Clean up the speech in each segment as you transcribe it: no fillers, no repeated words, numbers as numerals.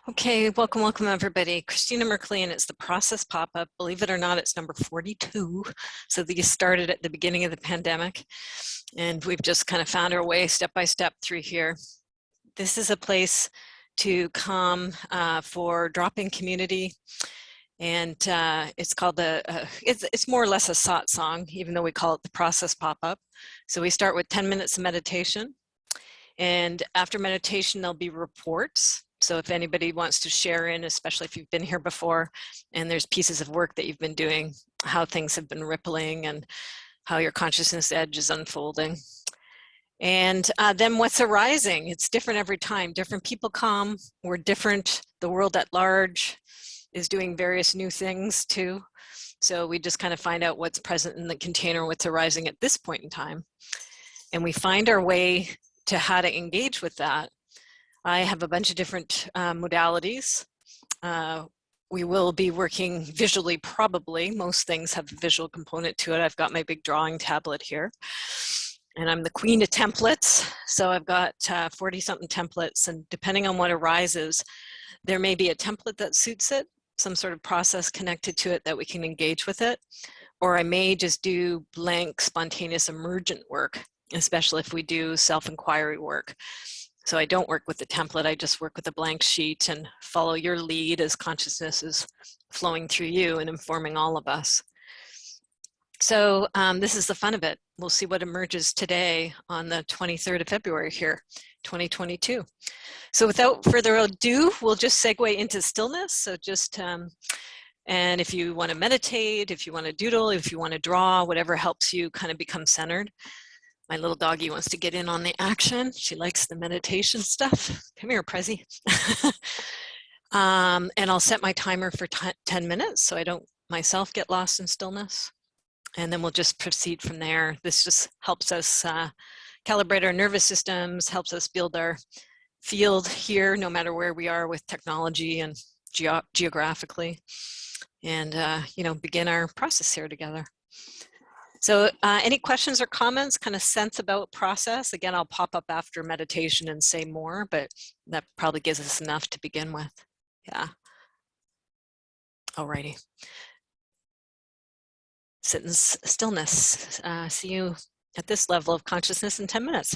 Okay, welcome everybody. Christina Merkley, and it's the Process Pop-Up. Believe it or not, it's number 42. So these started at the beginning of the pandemic, and we've just kind of found our way step by step through here. This is a place to come for drop-in community, and it's called it's more or less a satsang, even though we call it the Process Pop-Up. So we start with 10 minutes of meditation, and after meditation, there'll be reports. So if anybody wants to share in, especially if you've been here before and there's pieces of work that you've been doing, how things have been rippling and how your consciousness edge is unfolding. And then what's arising, it's different every time. Different people come, we're different. The world at large is doing various new things too. So we just kind of find out what's present in the container, what's arising at this point in time. And we find our way to how to engage with that. I have a bunch of different modalities. We will be working visually, probably. Most things have a visual component to it. I've got my big drawing tablet here. And I'm the queen of templates. So I've got 40-something templates, and depending on what arises, there may be a template that suits it, some sort of process connected to it that we can engage with it. Or I may just do blank, spontaneous, emergent work, especially if we do self-inquiry work. So I don't work with the template, I just work with a blank sheet and follow your lead as consciousness is flowing through you and informing all of us. So this is the fun of it. We'll see what emerges today on the 23rd of February here, 2022. So without further ado, we'll just segue into stillness. So just, and if you want to meditate, if you want to doodle, if you want to draw, whatever helps you kind of become centered. My little doggie wants to get in on the action. She likes the meditation stuff. Come here, Prezi. And I'll set my timer for 10 minutes so I don't myself get lost in stillness. And then we'll just proceed from there. This just helps us calibrate our nervous systems, helps us build our field here, no matter where we are with technology and geographically, and begin our process here together. So any questions or comments, kind of sense about process? Again, I'll pop up after meditation and say more, but that probably gives us enough to begin with. Yeah. Alrighty. Sit in stillness. See you at this level of consciousness in 10 minutes.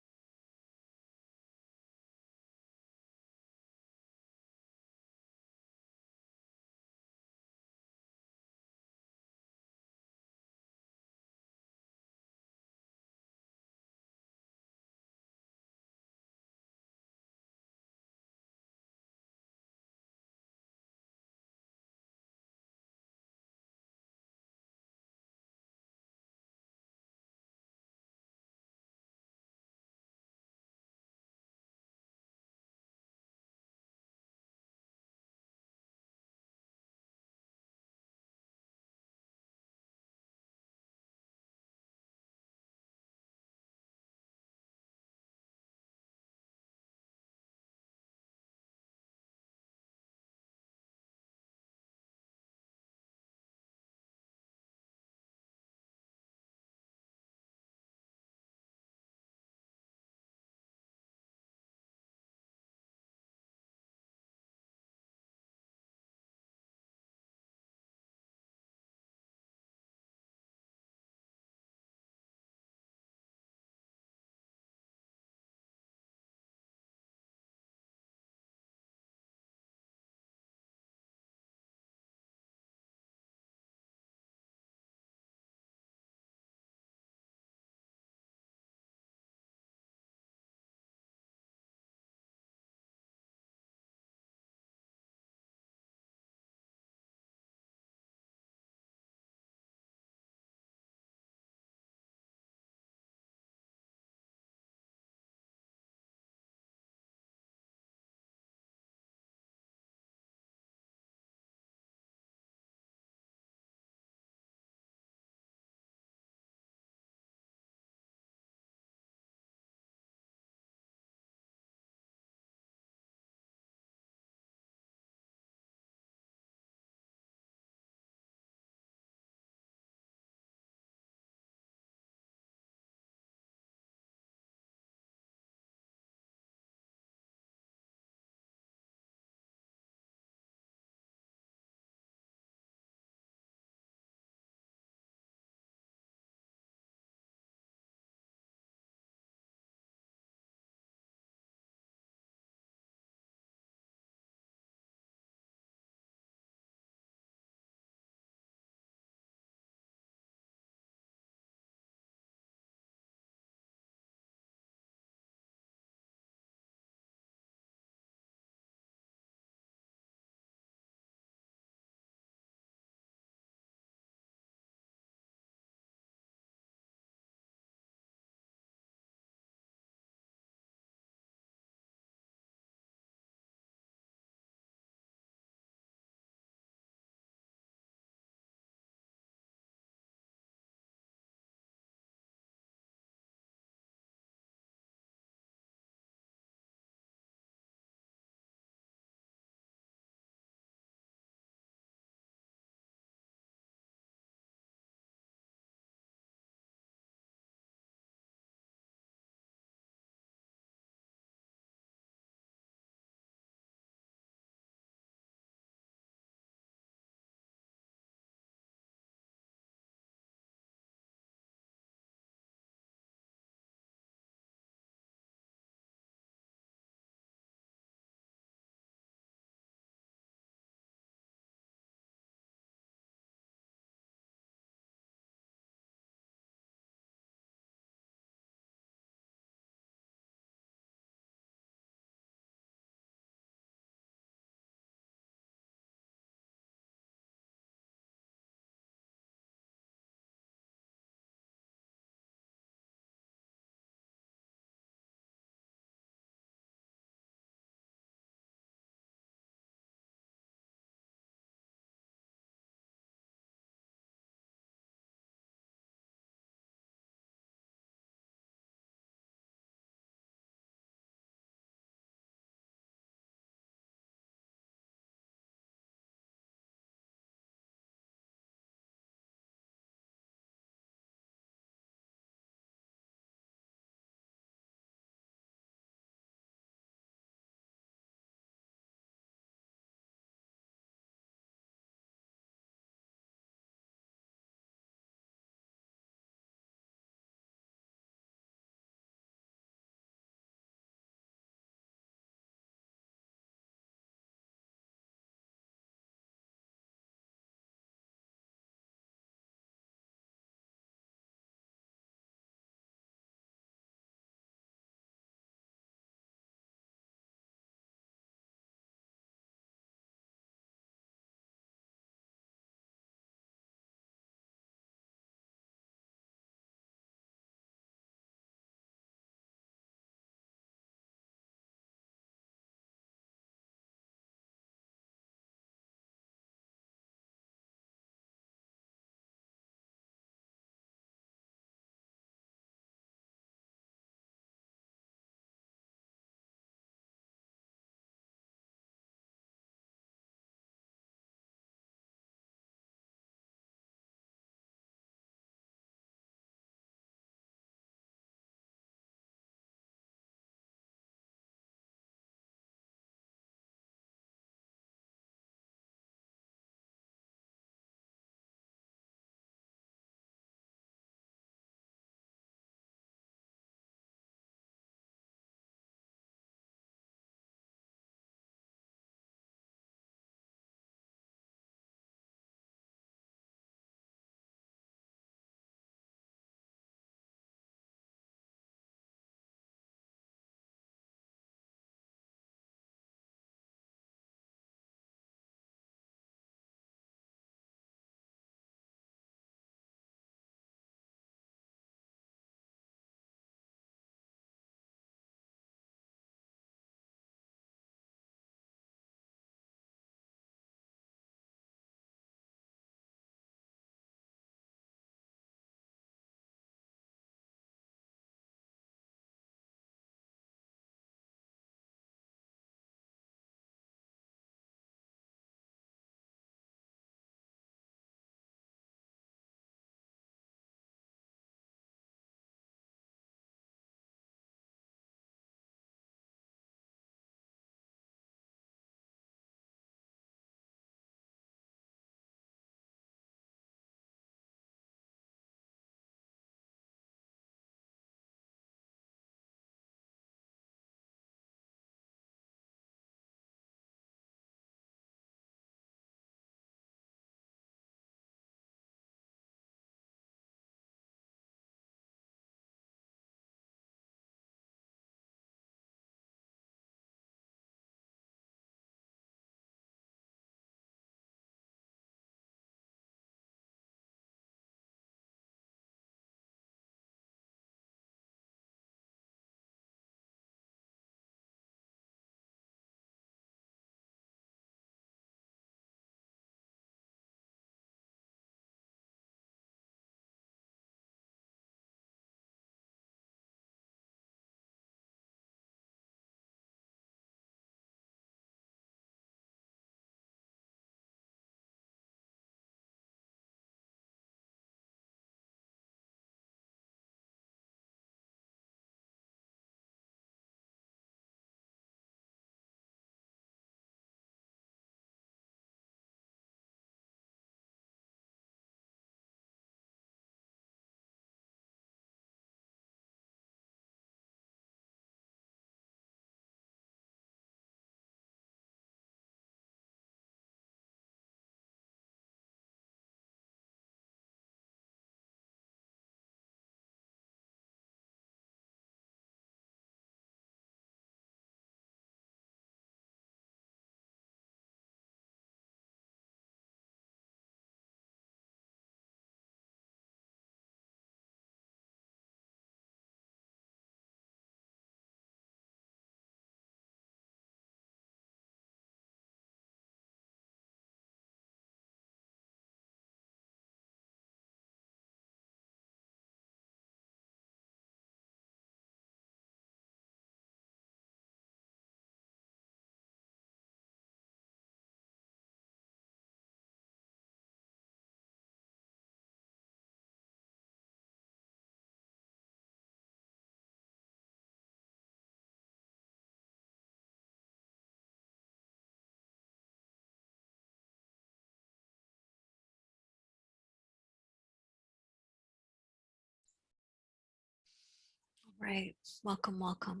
Right. Welcome, welcome.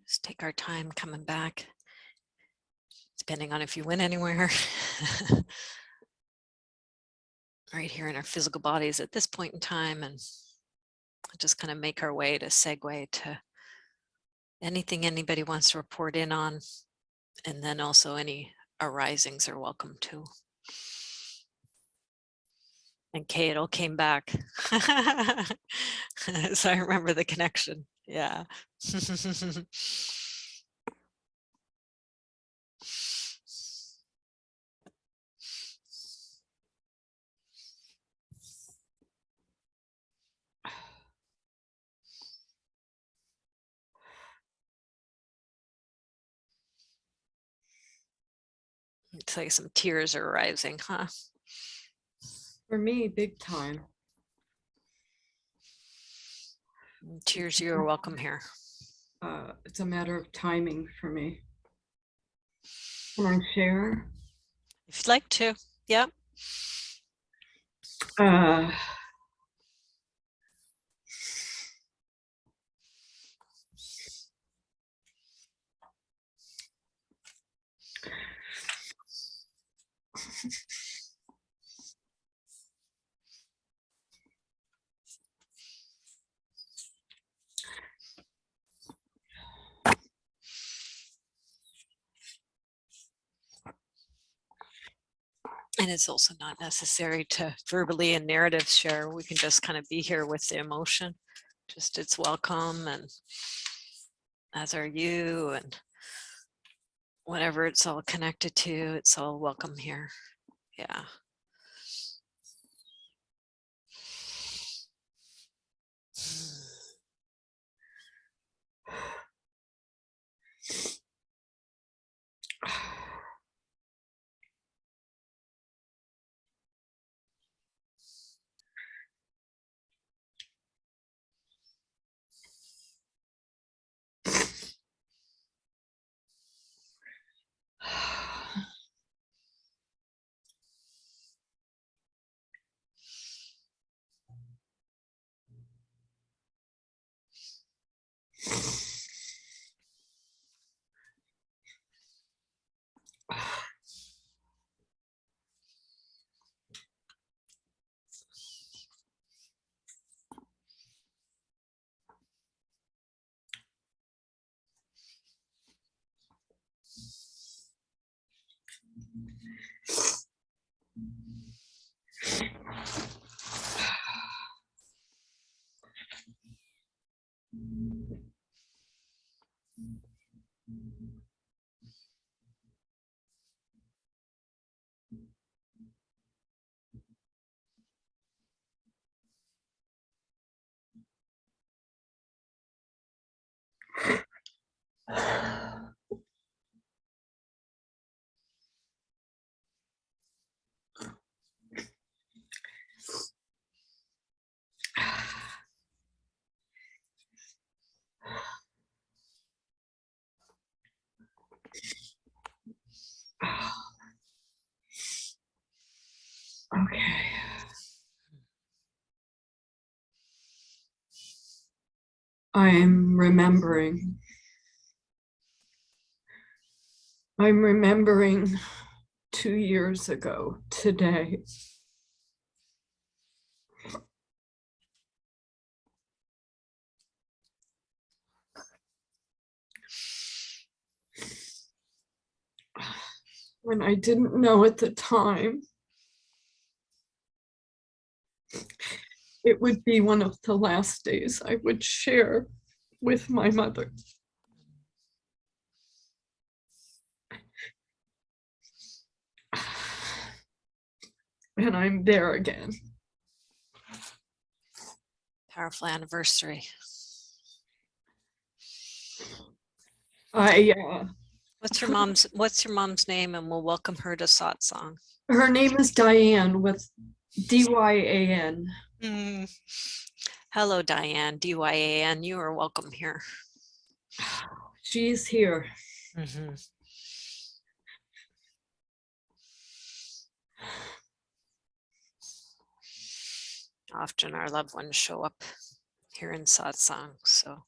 Just take our time coming back, depending on if you went anywhere. Right here in our physical bodies at this point in time, and just kind of make our way to segue to anything anybody wants to report in on, and then also any arisings are welcome too. And Kay, it all came back. So I remember the connection. Yeah. It's like some tears are rising, huh? For me, big time. Tears, you are welcome here. It's a matter of timing for me. Can I share? If you'd like to, yeah. And it's also not necessary to verbally and narrative share. We can just kind of be here with the emotion. Just it's welcome, and as are you, and whatever it's all connected to, it's all welcome here. Yeah. Okay. I'm remembering. I'm remembering 2 years ago today. When I didn't know at the time, it would be one of the last days I would share with my mother. And I'm there again. Powerful anniversary. What's your mom's name, and we'll welcome her to Satsang. Her name is Diane with D-Y-A-N. Hello, Diane, D-Y-A-N. You are welcome here. She's here. Often our loved ones show up here in satsang. So,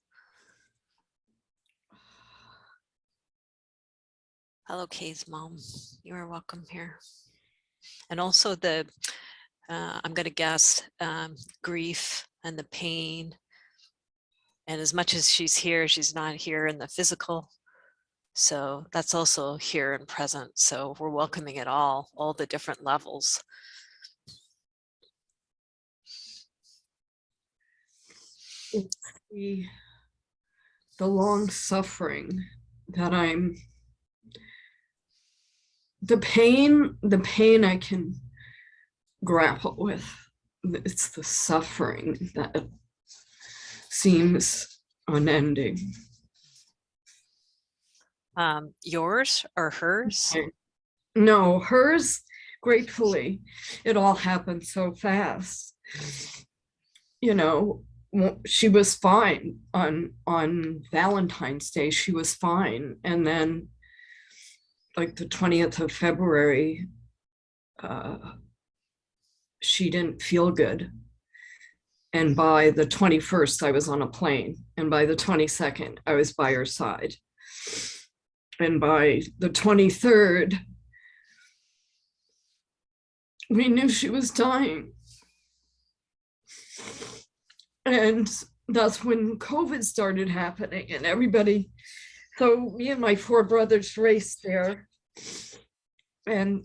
hello, Kay's mom. You are welcome here. And also I'm going to guess, grief and the pain. And as much as she's here, she's not here in the physical. So that's also here and present. So we're welcoming it all the different levels. It's the long suffering that the pain I can grapple with. It's the suffering that seems unending. Yours or hers? No, hers, gratefully. It all happened so fast. You know, she was fine on Valentine's Day. She was fine. And then like the 20th of February, she didn't feel good. And by the 21st, I was on a plane. And by the 22nd, I was by her side. And by the 23rd, we knew she was dying. And that's when COVID started happening and everybody, so me and my 4 brothers raced there and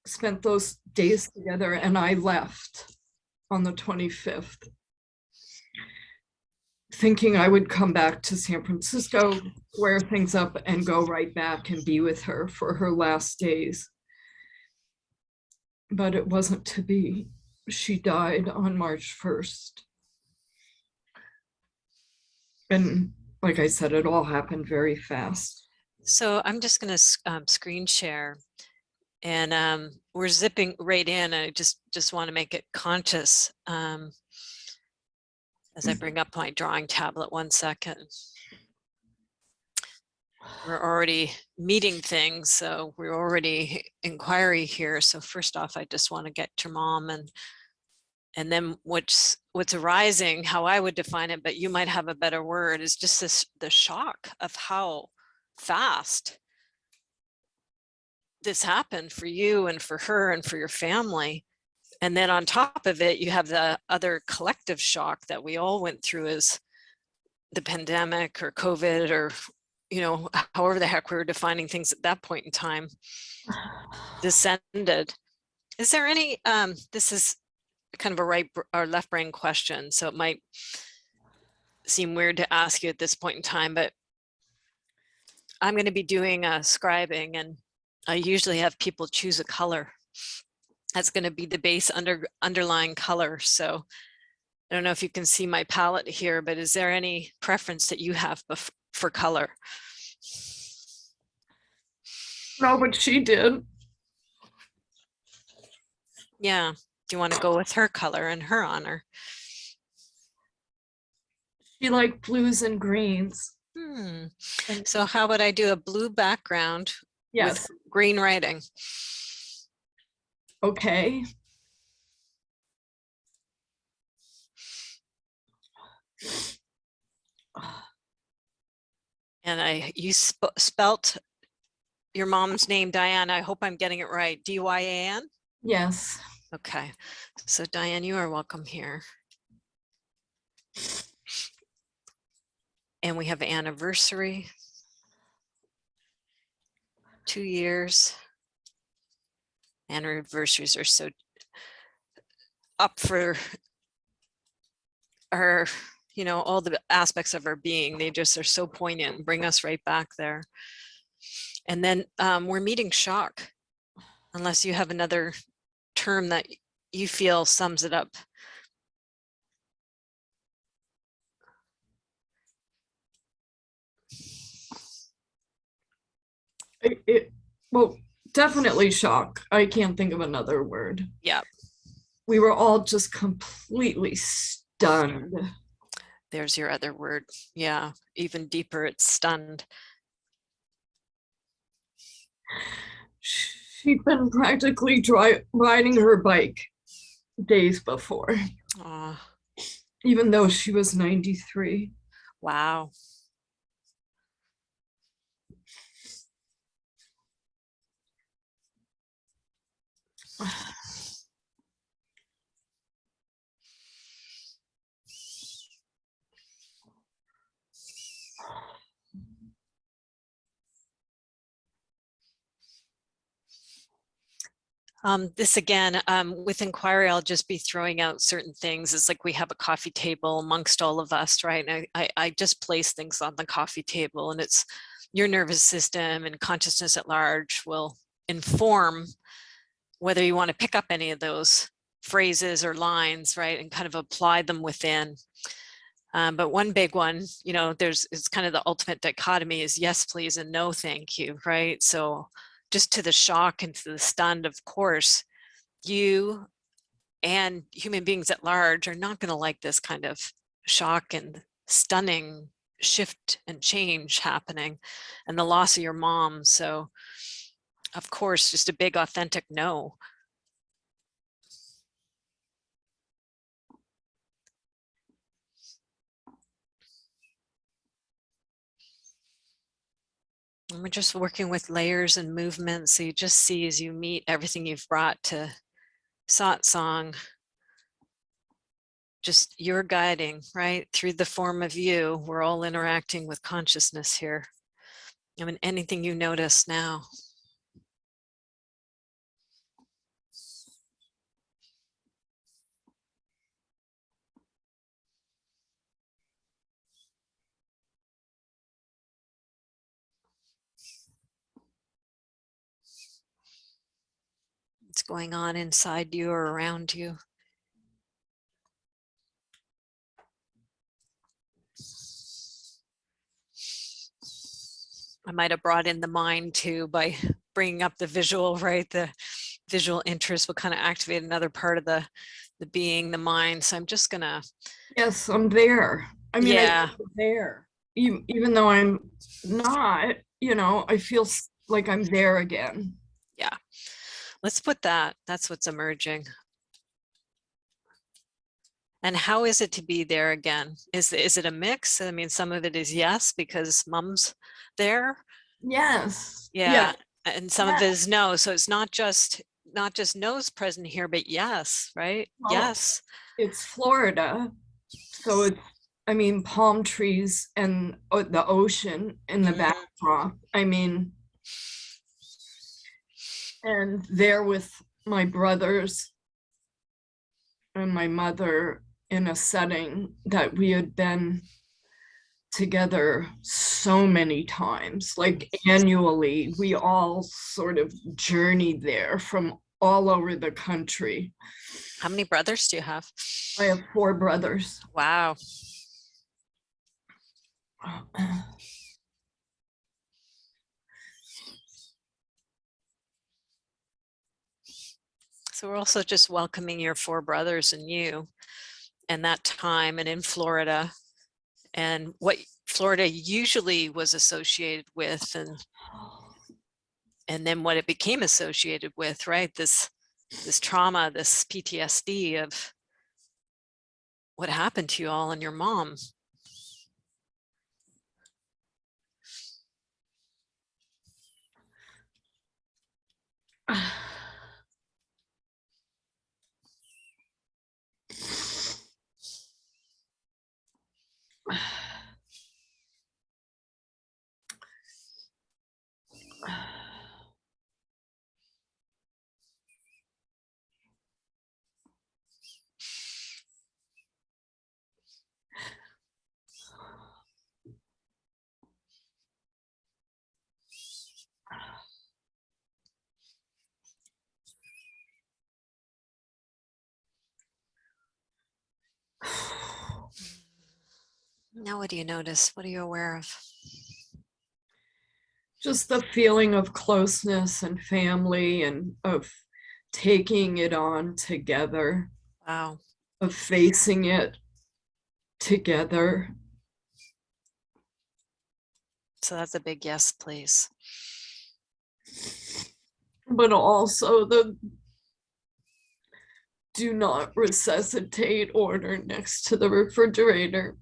spent those days together, and I left on the 25th, thinking I would come back to San Francisco, square things up, and go right back and be with her for her last days. But it wasn't to be. She died on March 1st. And like I said, it all happened very fast. So I'm just going to screen share, and we're zipping right in. I just want to make it conscious as I bring up my drawing tablet. 1 second. We're already meeting things, so we're already inquiry here. So first off, I just want to get your mom, and then what's arising, how I would define it, but you might have a better word, is just the shock of how fast this happened for you and for her and for your family. And then on top of it, you have the other collective shock that we all went through as the pandemic or COVID, or, you know, however the heck we were defining things at that point in time, descended. Is there any, this is kind of a right or left brain question, so it might seem weird to ask you at this point in time, but I'm going to be doing a scribing, and I usually have people choose a color that's going to be the base underlying color. So I don't know if you can see my palette here, but is there any preference that you have for color? No, but she did. Yeah. Do you want to go with her color in her honor? She liked blues and greens. So how would I do a blue background with green writing? Okay. And you spelt your mom's name, Diane. I hope I'm getting it right. D-Y-A-N? Yes. Okay. So Diane, you are welcome here. And we have anniversary. 2 years. Anniversaries are so up for our, you know, all the aspects of our being. They just are so poignant and bring us right back there. And then we're meeting shock, unless you have another term that you feel sums it up. Well, definitely shock. I can't think of another word. Yeah. We were all just completely stunned. There's your other word. Yeah, even deeper, it's stunned. She'd been practically riding her bike days before. Oh, even though she was 93. wow. This again, with inquiry, I'll just be throwing out certain things. It's like we have a coffee table amongst all of us, right? And I just place things on the coffee table, and it's your nervous system and consciousness at large will inform whether you want to pick up any of those phrases or lines, right? And kind of apply them within. But one big one, you know, it's kind of the ultimate dichotomy is yes, please, and no, thank you, right? So just to the shock and to the stunned, of course, you and human beings at large are not going to like this kind of shock and stunning shift and change happening and the loss of your mom. So of course, just a big authentic no. And we're just working with layers and movements. So you just see as you meet everything you've brought to satsang, just you're guiding, right? Through the form of you, we're all interacting with consciousness here. I mean, anything you notice now. What's going on inside you or around you. I might have brought in the mind too by bringing up the visual, right? The visual interest will kind of activate another part of the being, the mind. So I'm just gonna, Yes, I'm there. I mean, I yeah, feel there. Even though I'm not, I feel like I'm there again. yeah. Let's put that. That's what's emerging. And how is it to be there again? Is it a mix? I mean, some of it is yes, because mom's there. Yes. Yeah. Yeah. And some of Yeah. it is no. So it's not just no's present here, but yes, right? Well, Yes. it's Florida. So I mean, palm trees and the ocean in the Mm, backdrop. I mean, and there with my brothers and my mother in a setting that we had been together so many times, like annually, we all sort of journeyed there from all over the country. how many brothers do you have? I have 4 brothers. Wow. So we're also just welcoming your 4 brothers and you and that time and in Florida and what Florida usually was associated with and then what it became associated with, right? This trauma, this PTSD of what happened to you all and your mom. Now, what do you notice? What are you aware of? Just the feeling of closeness and family and of taking it on together, Wow. of facing it together. So that's a big yes, please. But also do not resuscitate order next to the refrigerator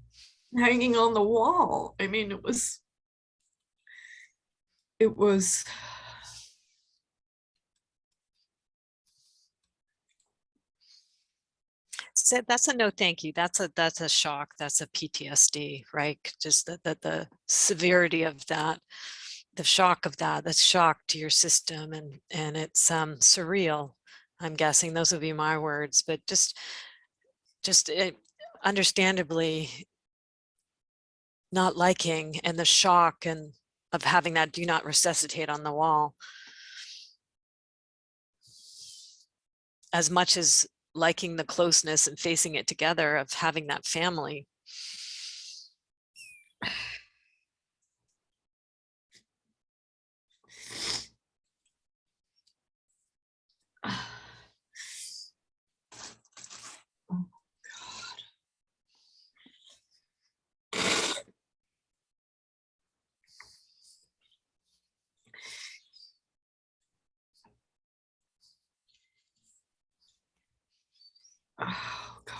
hanging on the wall. I mean, it was So that's a no thank you. That's a shock. That's a PTSD, right? Just the severity of that, the shock of that, that's shock to your system, and it's surreal. I'm guessing those would be my words, but just understandably not liking, and the shock and of having that do not resuscitate on the wall, as much as liking the closeness and facing it together of having that family. oh God.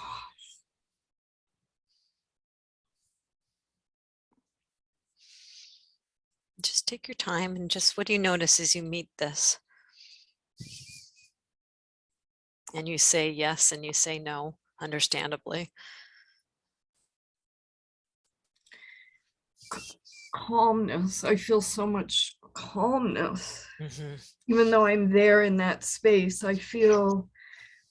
Just take your time, and just what do you notice as you meet this? And you say yes and you say no, understandably. Calmness. I feel so much calmness. Mm-hmm. Even though I'm there in that space, I feel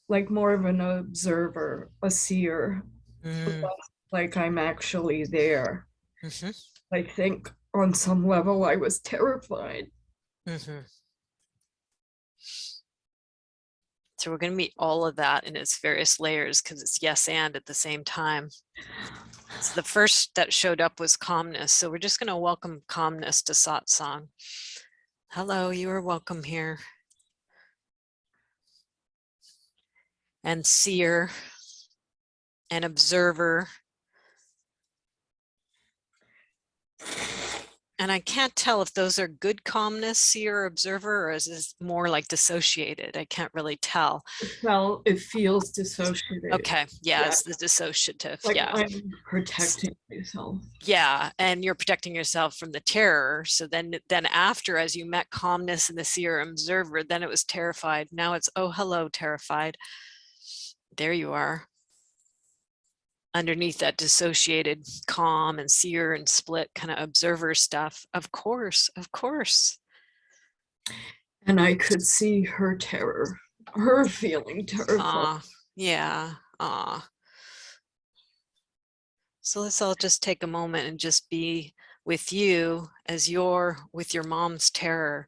like more of an observer, a seer, Mm-hmm. like I'm actually there. Mm-hmm. I think on some level I was terrified. Mm-hmm. So we're going to meet all of that in its various layers, because it's yes and at the same time. So the first that showed up was calmness. So we're just going to welcome calmness to satsang. Hello, you are welcome here. And seer and observer. And I can't tell if those are good calmness, seer or observer, or is this more like dissociated? I can't really tell. Well, it feels dissociated. Okay, yeah, Yeah, it's the dissociative, like yeah. I'm protecting myself. Yeah, and you're protecting yourself from the terror. So then after, as you met calmness in the seer observer, then it was terrified. Now it's, oh, hello, terrified. There you are. Underneath that dissociated calm and seer and split kind of observer stuff. Of course, of course. And I could see her terror, her feeling terrified. Yeah. So let's all just take a moment and just be with you as you're with your mom's terror.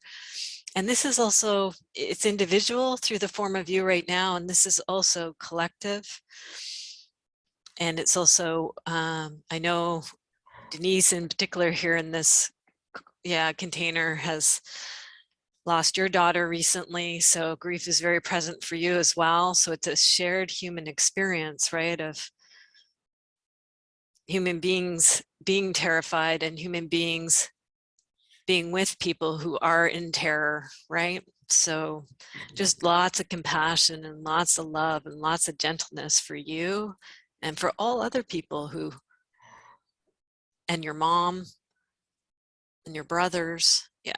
And this is also, it's individual through the form of you right now, and this is also collective. And it's also, I know Denise in particular here in this container has lost your daughter recently, so grief is very present for you as well. So it's a shared human experience, right, of human beings being terrified and human beings being with people who are in terror, right? So just lots of compassion and lots of love and lots of gentleness for you and for all other people who, and your mom and your brothers. Yeah.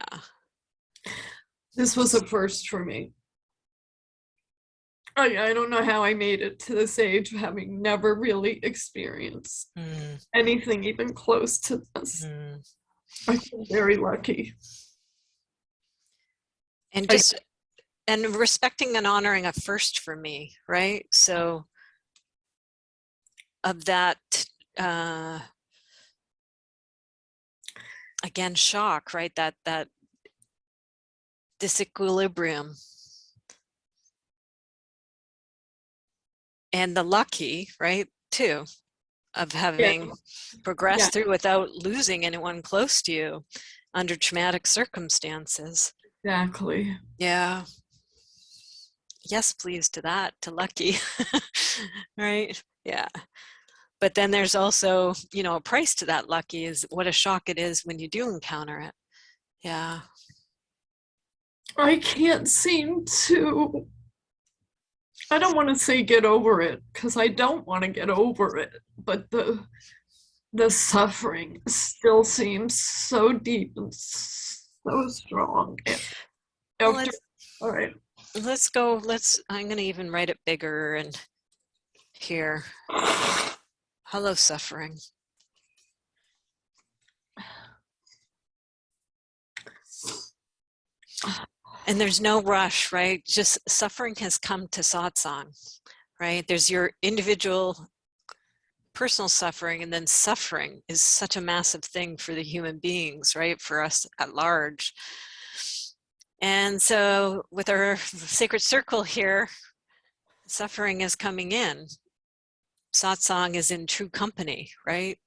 This was a first for me. I don't know how I made it to this age, having never really experienced anything even close to this. I feel very lucky. And just, and respecting and honoring a first for me, right? So of that, again, shock, right? That disequilibrium. And the lucky, right, too, of having progressed through without losing anyone close to you under traumatic circumstances. Exactly. Yeah. Yes, please, to that, to lucky. Right? Yeah. But then there's also, you know, a price to that lucky is what a shock it is when you do encounter it. Yeah. I can't seem to I don't want to say get over it because I don't want to get over it, but the suffering still seems so deep and so strong. Well, After, all right. let's go. I'm going to even write it bigger and here. Hello, suffering. And there's no rush, right? Just suffering has come to satsang, right? There's your individual personal suffering, and then suffering is such a massive thing for the human beings, right? For us at large. And so with our sacred circle here, suffering is coming in. Satsang is in true company, right?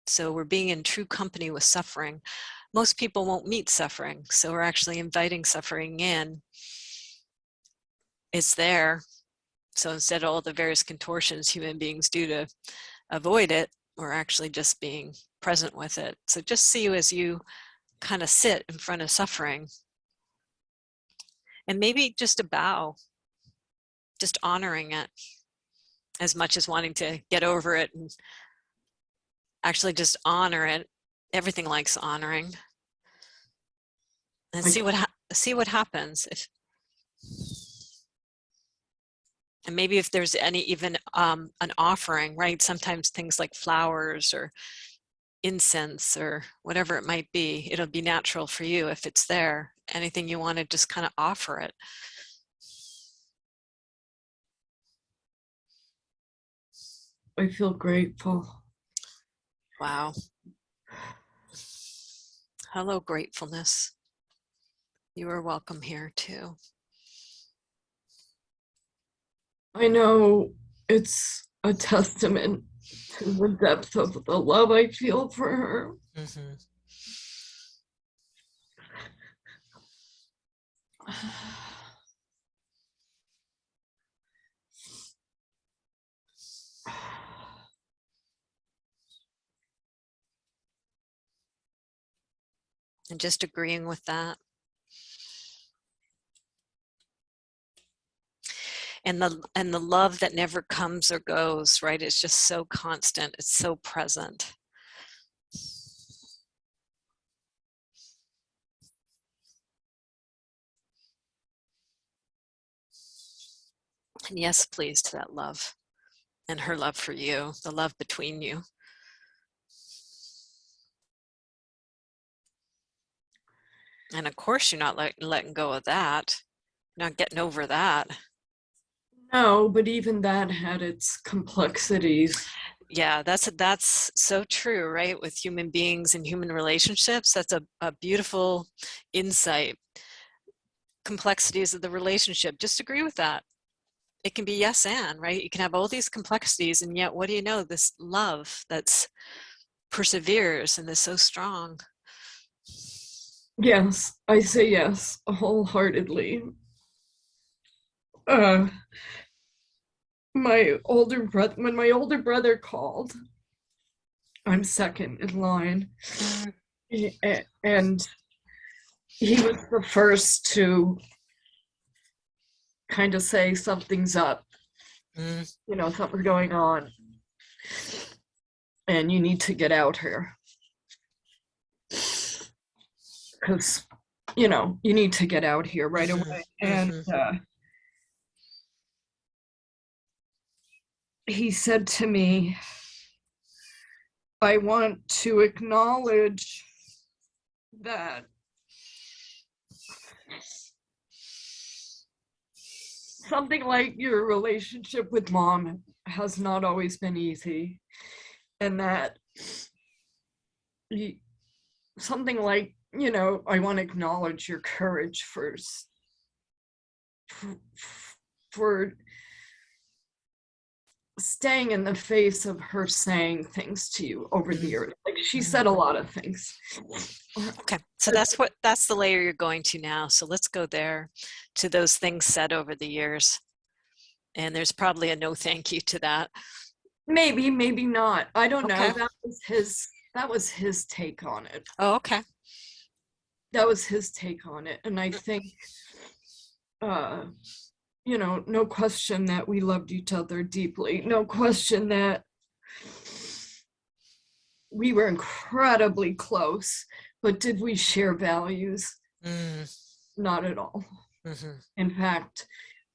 So we're being in true company with suffering. Most people won't meet suffering, so we're actually inviting suffering in. It's there. So instead of all the various contortions human beings do to avoid it, we're actually just being present with it. So just see you as you kind of sit in front of suffering. And maybe just a bow, just honoring it as much as wanting to get over it, and actually just honor it. Everything likes honoring. And see what happens. And maybe if there's any even an offering, right? Sometimes things like flowers or incense or whatever it might be, it'll be natural for you if it's there. Anything you want to just kind of offer it. I feel grateful. Wow. Hello, gratefulness. You are welcome here too. I know it's a testament to the depth of the love I feel for her. Mm-hmm. And just agreeing with that. And the love that never comes or goes, right? It's just so constant. It's so present. And yes, please, to that love and her love for you, the love between you. And of course, you're not letting go of that. You're not getting over that. No, but even that had its complexities. Yeah, that's so true, right? With human beings and human relationships, that's a beautiful insight. Complexities of the relationship, just agree with that. It can be yes and, right? You can have all these complexities, and yet what do you know? This love that's perseveres and is so strong. Yes, I say yes wholeheartedly. Uh, my older brother, when my older brother called, I'm second in line, and he was the first to kind of say something's up, something's going on, and you need to get out here because you need to get out here right away. And he said to me, I want to acknowledge that something like your relationship with mom has not always been easy, and that something like, I want to acknowledge your courage for staying in the face of her saying things to you over the years. Like, she said a lot of things. Okay, so that's the layer you're going to now. So let's go there, to those things said over the years. And there's probably a no thank you to that. Maybe not. I don't know. Okay. That was his take on it. Oh, okay. That was his take on it. And I think no question that we loved each other deeply. No question that we were incredibly close. But did we share values? Mm. Not at all. Mm-hmm. In fact,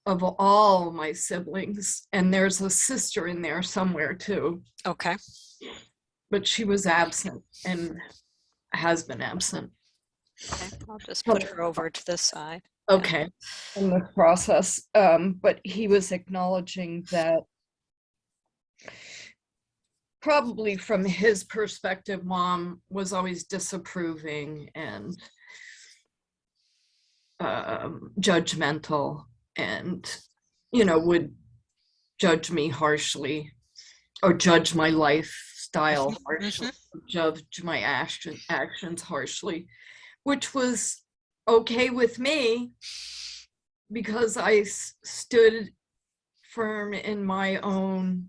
of all my siblings, and there's a sister in there somewhere too, Okay. but she was absent and has been absent. Okay. I'll just From, put her over to this side. Yeah. okay, in the process. But he was acknowledging that probably from his perspective, mom was always disapproving and judgmental and, would judge me harshly or judge my lifestyle harshly, Mm-hmm. judge my actions harshly, which was okay with me because I stood firm in my own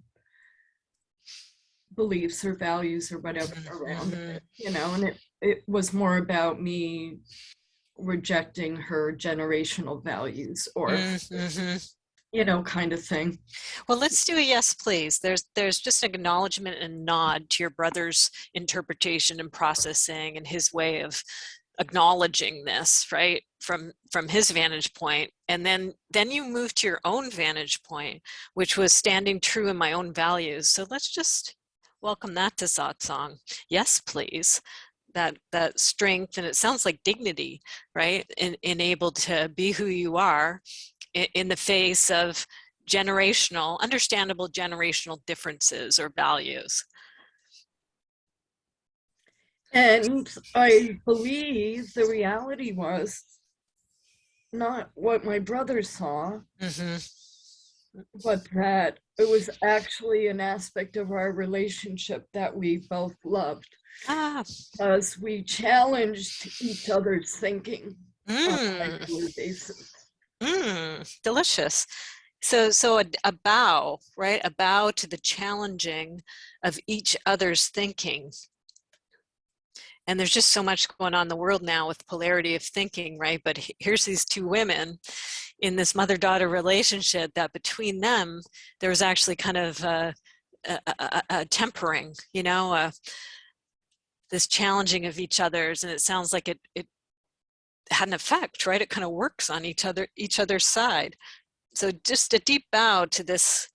beliefs or values or whatever around Mm-hmm. it, and it was more about me rejecting her generational values or, Mm-hmm. kind of thing. Well, let's do a yes, please. There's just an acknowledgement and nod to your brother's interpretation and processing and his way of acknowledging this, right, from his vantage point. And then you move to your own vantage point, which was standing true in my own values. So let's just welcome that to satsang. Yes, please. That strength, and it sounds like dignity, right, in able to be who you are in the face of understandable generational differences or values. And I believe the reality was not what my brother saw, Mm-hmm. but that it was actually an aspect of our relationship that we both loved, Ah. as we challenged each other's thinking on a Mm. regular basis. Delicious. So a bow, right? A bow to the challenging of each other's thinking. And there's just so much going on in the world now with polarity of thinking, right? But here's these two women in this mother-daughter relationship that between them, there was actually kind of a tempering, this challenging of each other's. And it sounds like it had an effect, right? It kind of works on each other's side. So just a deep bow to this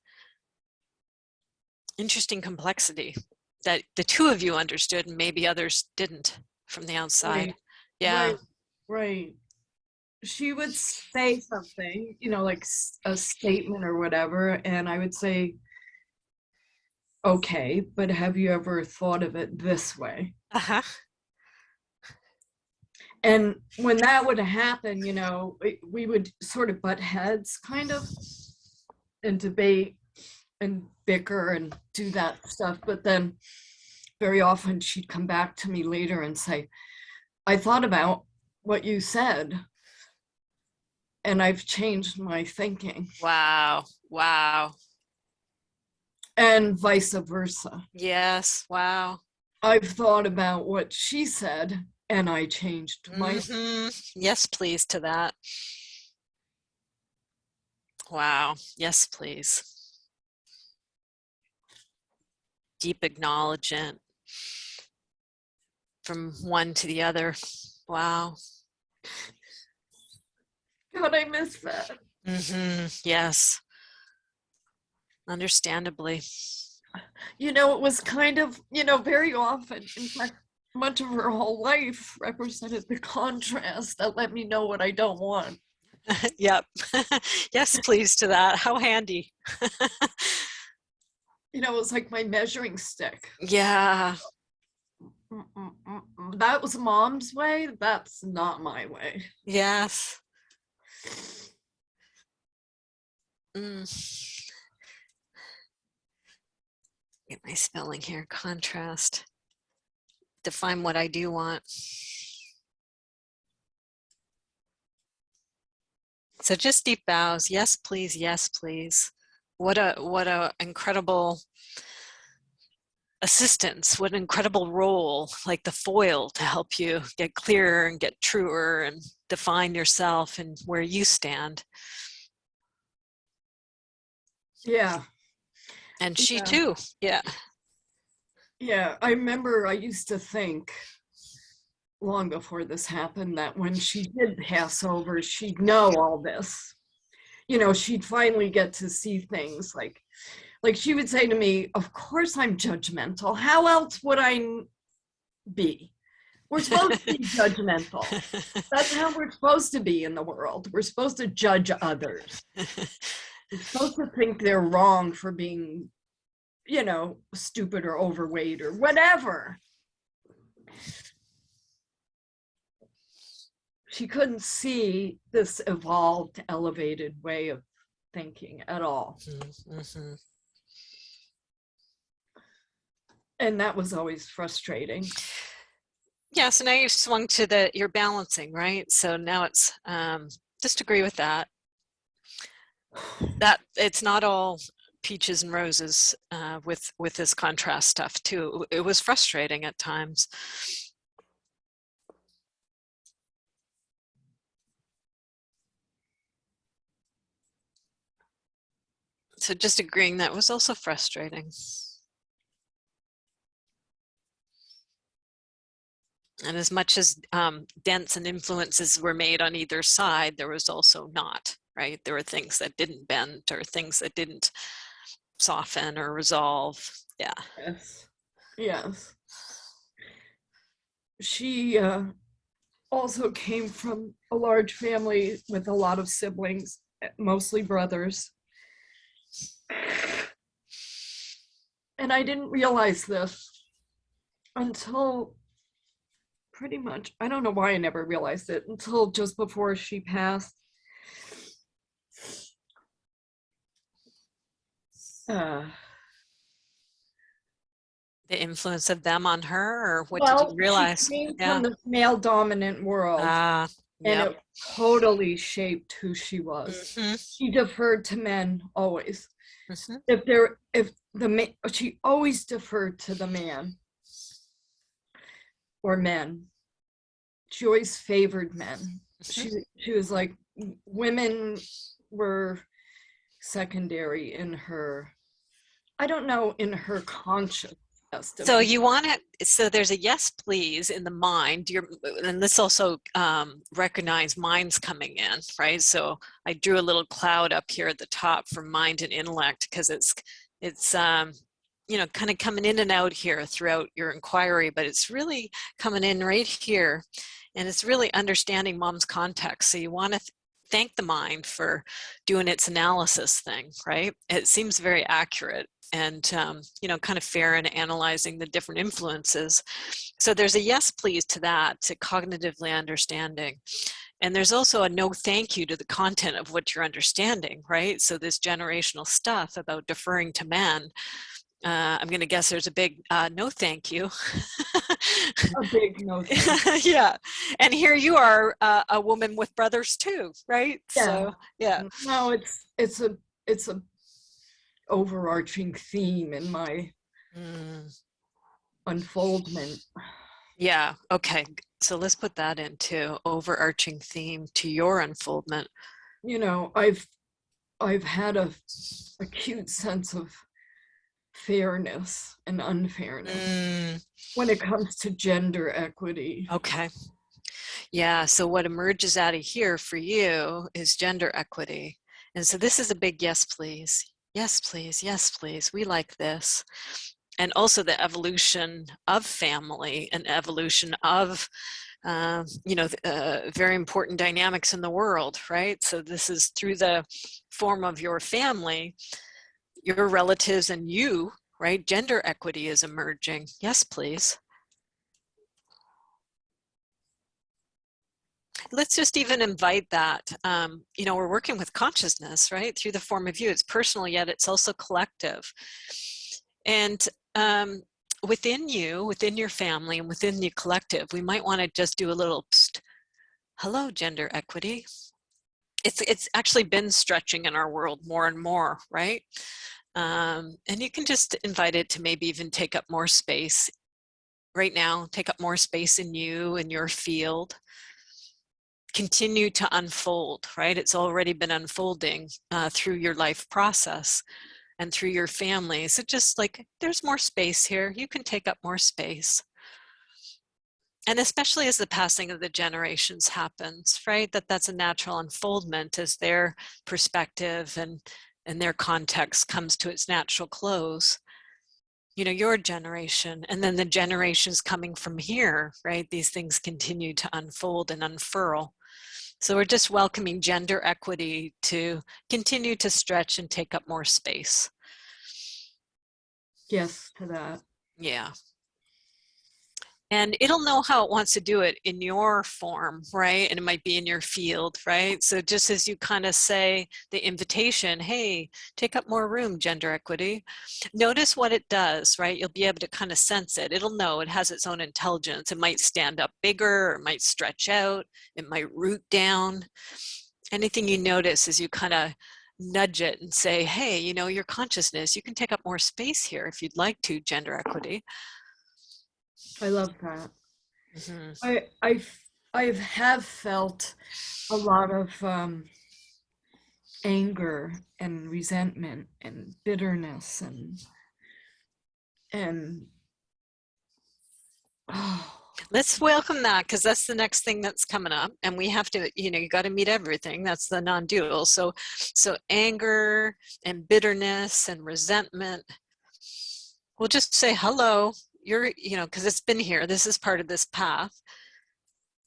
interesting complexity that the two of you understood and maybe others didn't from the outside. Right, Yeah. right, right. She would say something, like a statement or whatever, and I would say, okay, but have you ever thought of it this way? Uh-huh. And when that would happen, we would sort of butt heads kind of and debate and bicker and do that stuff. But then very often she'd come back to me later and say, I thought about what you said and I've changed my thinking. Wow. Wow. And vice versa. Yes. Wow. I've thought about what she said and I changed my. Mm-hmm. Yes, please to that. Wow. Yes, please. Deep acknowledgement from one to the other. Wow. God, I miss that. Mm-hmm. Yes. Understandably. It was kind of, very often, in fact, much of her whole life represented the contrast that let me know what I don't want. Yep. Yes, please to that. How handy. It was like my measuring stick. Yeah. That was mom's way. That's not my way. Yes. Get my spelling here. Contrast. Define what I do want. So just deep bows. Yes, please. Yes, please. What a incredible assistance. What an incredible role, like the foil to help you get clearer and get truer and define yourself and where you stand. Yeah. And she Yeah. too. Yeah. Yeah. I remember I used to think long before this happened that when she did pass over, she'd know all this. You know, she'd finally get to see things like she would say to me, of course I'm judgmental. How else would I be? We're supposed to be judgmental. That's how we're supposed to be in the world. We're supposed to judge others. We're supposed to think they're wrong for being, you know, stupid or overweight or whatever. She couldn't see this evolved, elevated way of thinking at all. Mm-hmm. And that was always frustrating. Yeah, so now you've swung to the, you're balancing, right? So now it's, just agree with that. That it's not all peaches and roses with this contrast stuff too. It was frustrating at times. So just agreeing that was also frustrating. And as much as dents and influences were made on either side, there was also not, right? There were things that didn't bend or things that didn't soften or resolve. Yeah. Yes. Yes. She also came from a large family with a lot of siblings, mostly brothers. And I didn't realize this until pretty much, I don't know why I never realized it until just before she passed. Uh, The influence of them on her, or what did you well, she realize? came Yeah. from the male dominant world Ah, and yep. it totally shaped who she was. Mm-hmm. She deferred to men always. Mm-hmm. If the man, she always deferred to the man or men. She always favored men. Mm-hmm. She was like, women were secondary in her, I don't know, in her conscious So estimation. you want to, so there's a yes, please in the mind. And this also recognize minds coming in, right? So I drew a little cloud up here at the top for mind and intellect because it's you know, kind of coming in and out here throughout your inquiry, but it's really coming in right here, and it's really understanding mom's context. So you want to thank the mind for doing its analysis thing, right? It seems very accurate and you know, kind of fair in analyzing the different influences. So there's a yes please to that, to cognitively understanding. And there's also a no thank you to the content of what you're understanding, right? So this generational stuff about deferring to men, I'm going to guess there's a big no thank you. A big no thank Yeah. And here you are, a woman with brothers too, right? you. Yeah. So yeah. No, it's a overarching theme in my Mm. unfoldment. Yeah, okay. So let's put that into overarching theme to your unfoldment. You know, I've had a acute sense of fairness and unfairness Mm, when it comes to gender equity. okay. Yeah, so what emerges out of here for you is gender equity. And so this is a big yes, please. Yes, please. Yes, please. We like this. And also the evolution of family and evolution of you know, very important dynamics in the world, right? So this is through the form of your family, your relatives and you, right? Gender equity is emerging. Yes, please. Let's just even invite that. You know, we're working with consciousness, right? Through the form of you. It's personal, yet it's also collective. And within you, within your family, and within the collective, we might want to just do a little psst, hello, gender equity. It's actually been stretching in our world more and more, right? And you can just invite it to maybe even take up more space right now, take up more space in you and your field. Continue to unfold, right? It's already been unfolding through your life process. and through your family. So just like, there's more space here. You can take up more space. And especially as the passing of the generations happens, right? That's a natural unfoldment as their perspective and their context comes to its natural close. You know, your generation, and then the generations coming from here, right? These things continue to unfold and unfurl. So we're just welcoming gender equity to continue to stretch and take up more space. Yes, to that. Yeah. And it'll know how it wants to do it in your form, right? And it might be in your field, right? So just as you kind of say the invitation, hey, take up more room, gender equity, notice what it does, right? You'll be able to kind of sense it. It'll know it has its own intelligence. It might stand up bigger, or it might stretch out, it might root down. Anything you notice as you kind of nudge it and say, hey, you know, your consciousness, you can take up more space here if you'd like to, gender equity. I love that. Mm-hmm. I have felt a lot of anger and resentment and bitterness and oh, Let's welcome that, because that's the next thing that's coming up, and we have to, you know, you got to meet everything. That's the non-dual. So anger and bitterness and resentment, we'll just say hello. You're, you know, because it's been here, this is part of this path.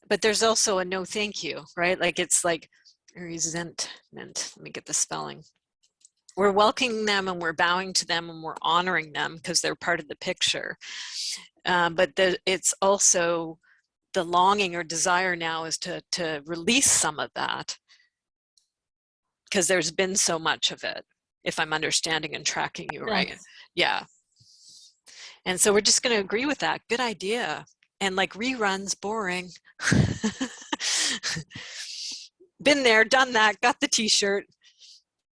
But there's also a no thank you, right? Like, it's like resentment. Let me get the spelling. We're welcoming them and we're bowing to them and we're honoring them because they're part of the picture. But it's also the longing or desire now is to release some of that, because there's been so much of it, if I'm understanding and tracking you right. yes. Yeah. And so we're just going to agree with that. Good idea. And like, reruns, boring. Been there, done that, got the t-shirt,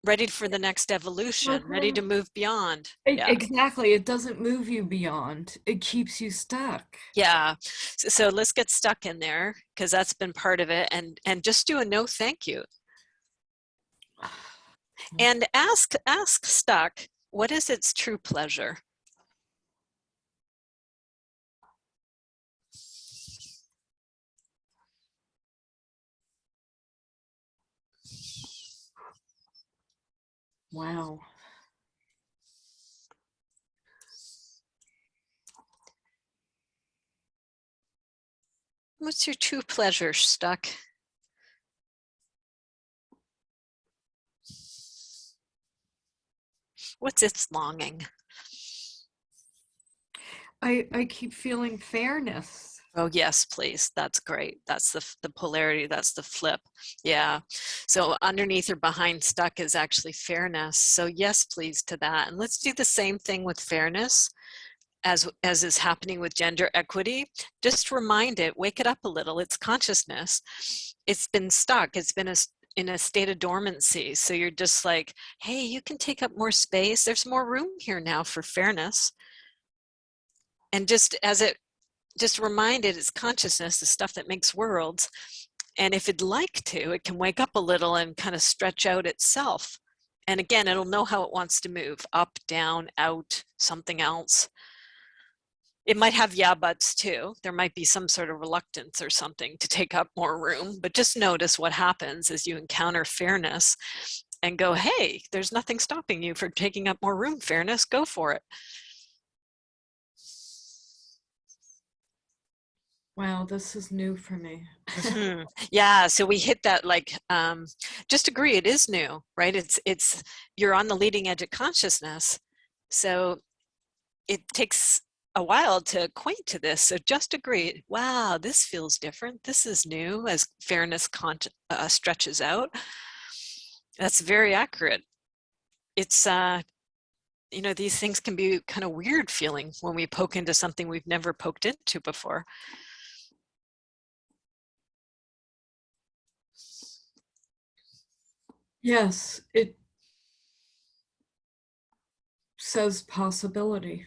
ready for the next evolution, ready to move beyond. Yeah. Exactly. It doesn't move you beyond. It keeps you stuck. Yeah. So let's get stuck in there, because that's been part of it, and just do a no thank you. And ask stuck, what is its true pleasure? Wow. What's your true pleasure, stuck? What's its longing? I keep feeling fairness. Oh, yes, please. That's great. That's the polarity. That's the flip. Yeah. So underneath or behind stuck is actually fairness. So yes, please to that. And let's do the same thing with fairness as is happening with gender equity. Just remind it, wake it up a little. It's consciousness. It's been stuck. It's been in a state of dormancy. So you're just like, hey, you can take up more space. There's more room here now for fairness. And just remind it, it's consciousness, the stuff that makes worlds. And if it'd like to, it can wake up a little and kind of stretch out itself. And again, it'll know how it wants to move, up, down, out, something else. It might have yeah buts too. There might be some sort of reluctance or something to take up more room, but just notice what happens as you encounter fairness and go, hey, there's nothing stopping you from taking up more room, fairness, go for it. Wow, this is new for me. Mm-hmm. Yeah, so we hit that, like, just agree, it is new, right? It's you're on the leading edge of consciousness, so it takes a while to acquaint to this. So just agree, wow, this feels different, this is new, as fairness stretches out. That's very accurate. It's you know, these things can be kind of weird feeling when we poke into something we've never poked into before. Yes, it says possibility.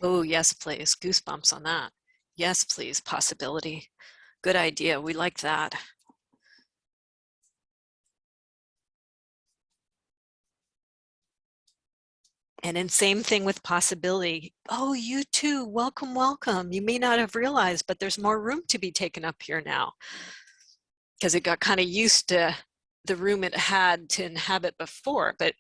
Oh, yes, please. Goosebumps on that. Yes, please. Possibility. Good idea. We like that. And then same thing with possibility. Oh, you too, welcome, welcome. You may not have realized, but there's more room to be taken up here now. Because it got kind of used to the room it had to inhabit before, but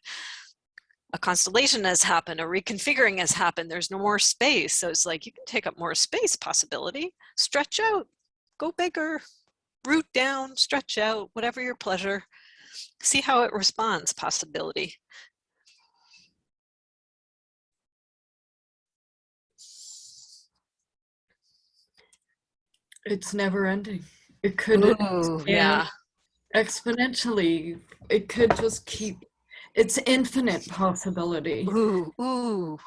a constellation has happened, a reconfiguring has happened, there's no more space. So it's like, you can take up more space, possibility, stretch out, go bigger, root down, stretch out, whatever your pleasure. See how it responds, possibility. It's never ending. It could Ooh, expand yeah. exponentially. It could just keep, it's infinite possibility. Ooh,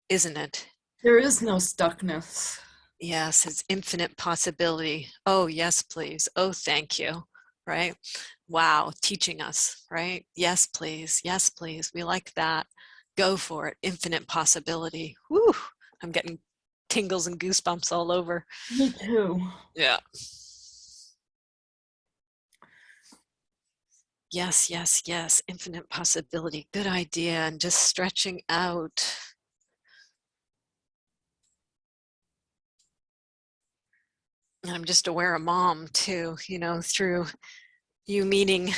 isn't it? There is no stuckness. Yes, it's infinite possibility. Oh, yes, please. Oh, thank you. Right? Wow, teaching us, right? Yes, please. Yes, please. We like that. Go for it. Infinite possibility. Woo! I'm getting tingles and goosebumps all over. Me too. Yeah. Yes, yes, yes. Infinite possibility. Good idea. And just stretching out. And I'm just aware of mom too, you know, through you meeting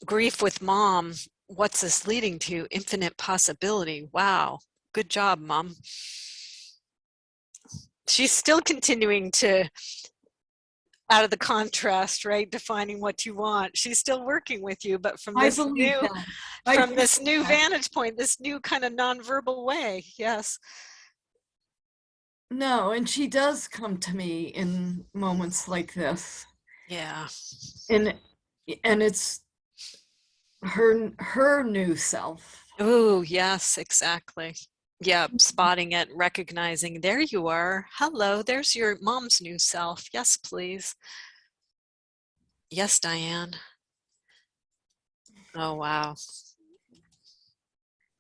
grief with mom. What's this leading to? Infinite possibility. Wow. Good job, mom. She's still continuing to, out of the contrast, right? Defining what you want. She's still working with you, but from I this believe new, that. from this new That. vantage point, this new kind of nonverbal way. Yes. No, and she does come to me in moments like this. Yeah. And it's her new self. Oh, yes, exactly. Yeah, spotting it, recognizing, there you are. Hello, there's your mom's new self. Yes, please. Yes, Diane. Oh, wow.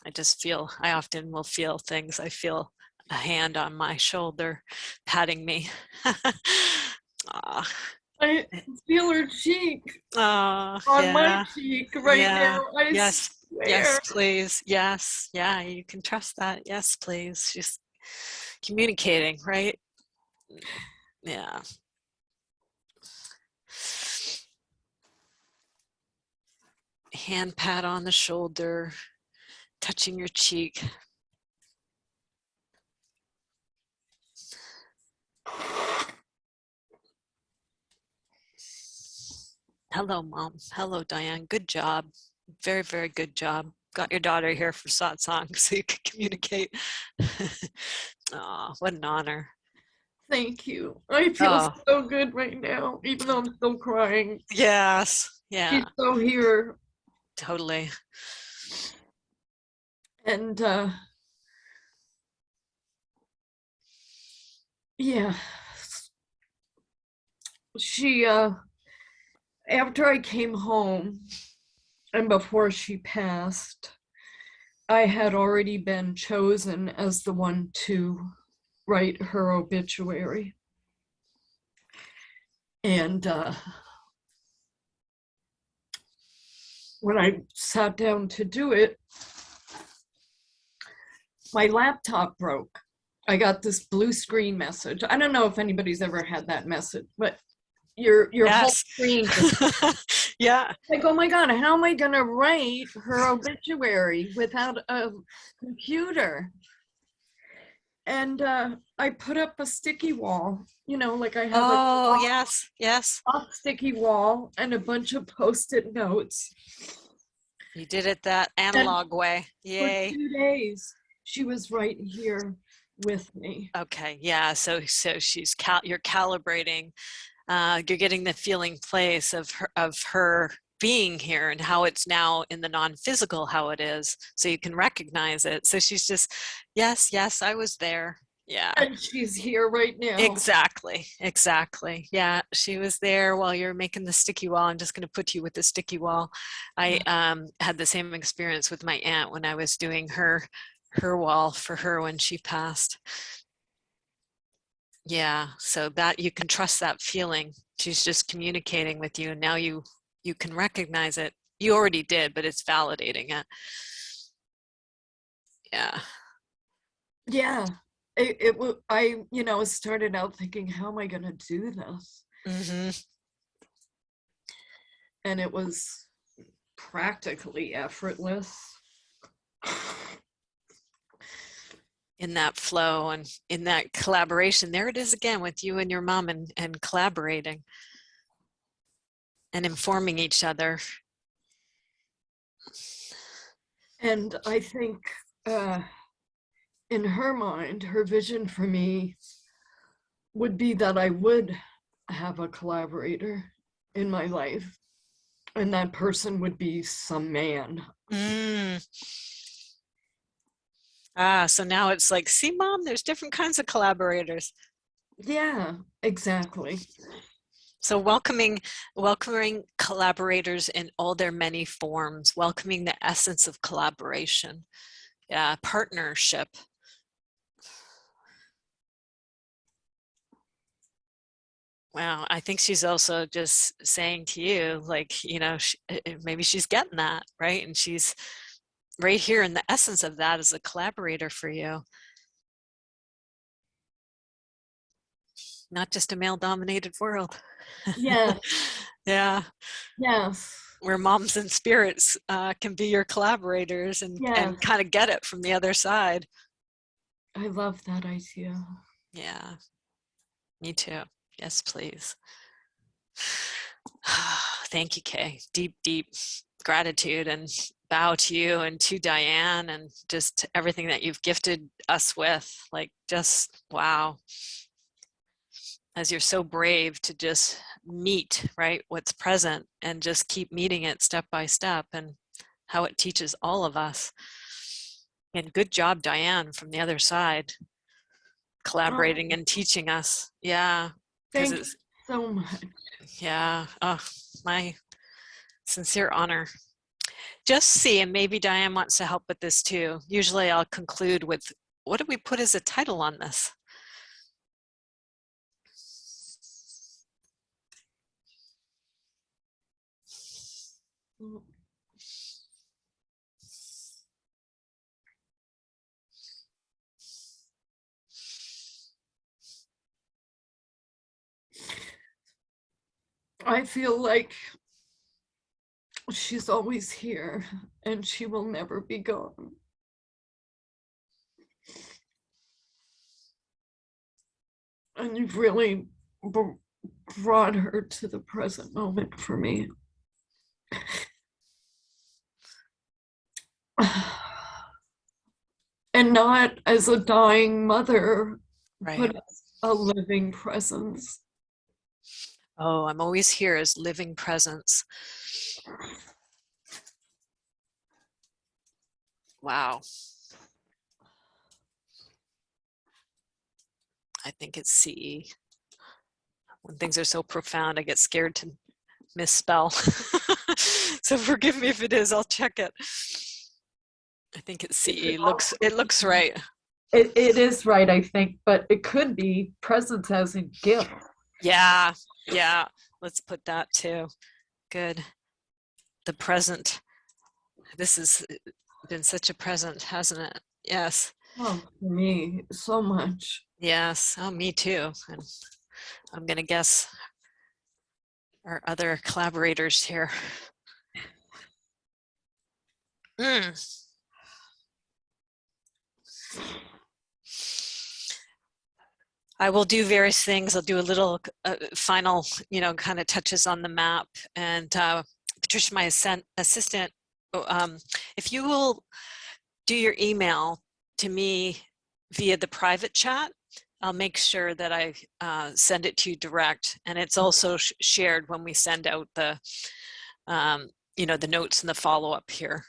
I often will feel things. I feel a hand on my shoulder patting me. I feel her cheek Oh, on my yeah, cheek right yeah, now. I yes, yes, swear. please, yes, yeah, you can trust that. Yes, please. She's communicating, right? Yeah. Hand pat on the shoulder, touching your cheek. Hello, mom. Hello, Diane. Good job. Very, very good job. Got your daughter here for satsang so you can communicate. Oh, what an honor. Thank you. I feel Oh, so good right now, even though I'm still crying. yes. She's Yeah, so here. totally. And yeah, she after I came home and before she passed, I had already been chosen as the one to write her obituary. And when I sat down to do it, my laptop broke. I got this blue screen message. I don't know if anybody's ever had that message, but your whole Yes. screen just Yeah. like, oh my God, how am I gonna write her obituary without a computer? And I put up a sticky wall, like I have a Oh, yes. Yes. soft sticky wall and a bunch of post-it notes. You did it that And analog way. for Yay. 2 days, she was right here with me. Okay. Yeah. So you're calibrating. You're getting the feeling place of her being here and how it's now in the non-physical, how it is, so you can recognize it. So she's just, yes, yes, I was there. Yeah. And she's here right now. Exactly. Exactly. Yeah. She was there while you're making the sticky wall. I'm just going to put you with the sticky wall. I had the same experience with my aunt when I was doing her wall for her when she passed. Yeah. So that you can trust that feeling. She's just communicating with you. And now you can recognize it. You already did, but it's validating it. Yeah. Yeah. I, started out thinking, how am I going to do this? Mm-hmm. And it was practically effortless. In that flow and in that collaboration. There it is again with you and your mom, and collaborating and informing each other. And I think in her mind, her vision for me would be that I would have a collaborator in my life, and that person would be some man. Mm. So now it's like, see, Mom, there's different kinds of collaborators. Yeah, exactly. So welcoming collaborators in all their many forms, welcoming the essence of collaboration. Yeah, partnership. Wow, I think she's also just saying to you, like, maybe she's getting that, right? And she's right here in the essence of that as a collaborator for you. Not just a male-dominated world. Yeah. Yeah. Yes. Where moms and spirits can be your collaborators and Yes. kind of get it from the other side. I love that idea. Yeah, me too. Yes, please. Thank you, Kay. Deep, deep gratitude and bow to you and to Diane and just everything that you've gifted us with. Like, just wow. As you're so brave to just meet, right, what's present and just keep meeting it step by step, and how it teaches all of us. And good job, Diane, from the other side, collaborating Oh, and teaching us. Yeah, because thank you it's, so much. yeah, oh, my sincere honor. Just see, and maybe Diane wants to help with this too. Usually I'll conclude with, what did we put as a title on this? I feel like she's always here and she will never be gone. And you've really brought her to the present moment for me. And not as a dying mother, Right. but as a living presence. Oh, I'm always here as living presence. Wow. I think it's CE. When things are so profound, I get scared to misspell. So forgive me if it is, I'll check it. I think it's CE. It looks right. It is right, I think, but it could be presence as a gift. Yeah, yeah. Let's put that too. Good. The present. This has been such a present, hasn't it? Yes. Oh, for me, so much. Yes. Oh, me too. And I'm gonna guess our other collaborators here. Mm. I will do various things. I'll do a little final, kind of touches on the map. And Patricia, my assistant, if you will do your email to me via the private chat, I'll make sure that I send it to you direct. And it's also shared when we send out the, the notes and the follow-up here.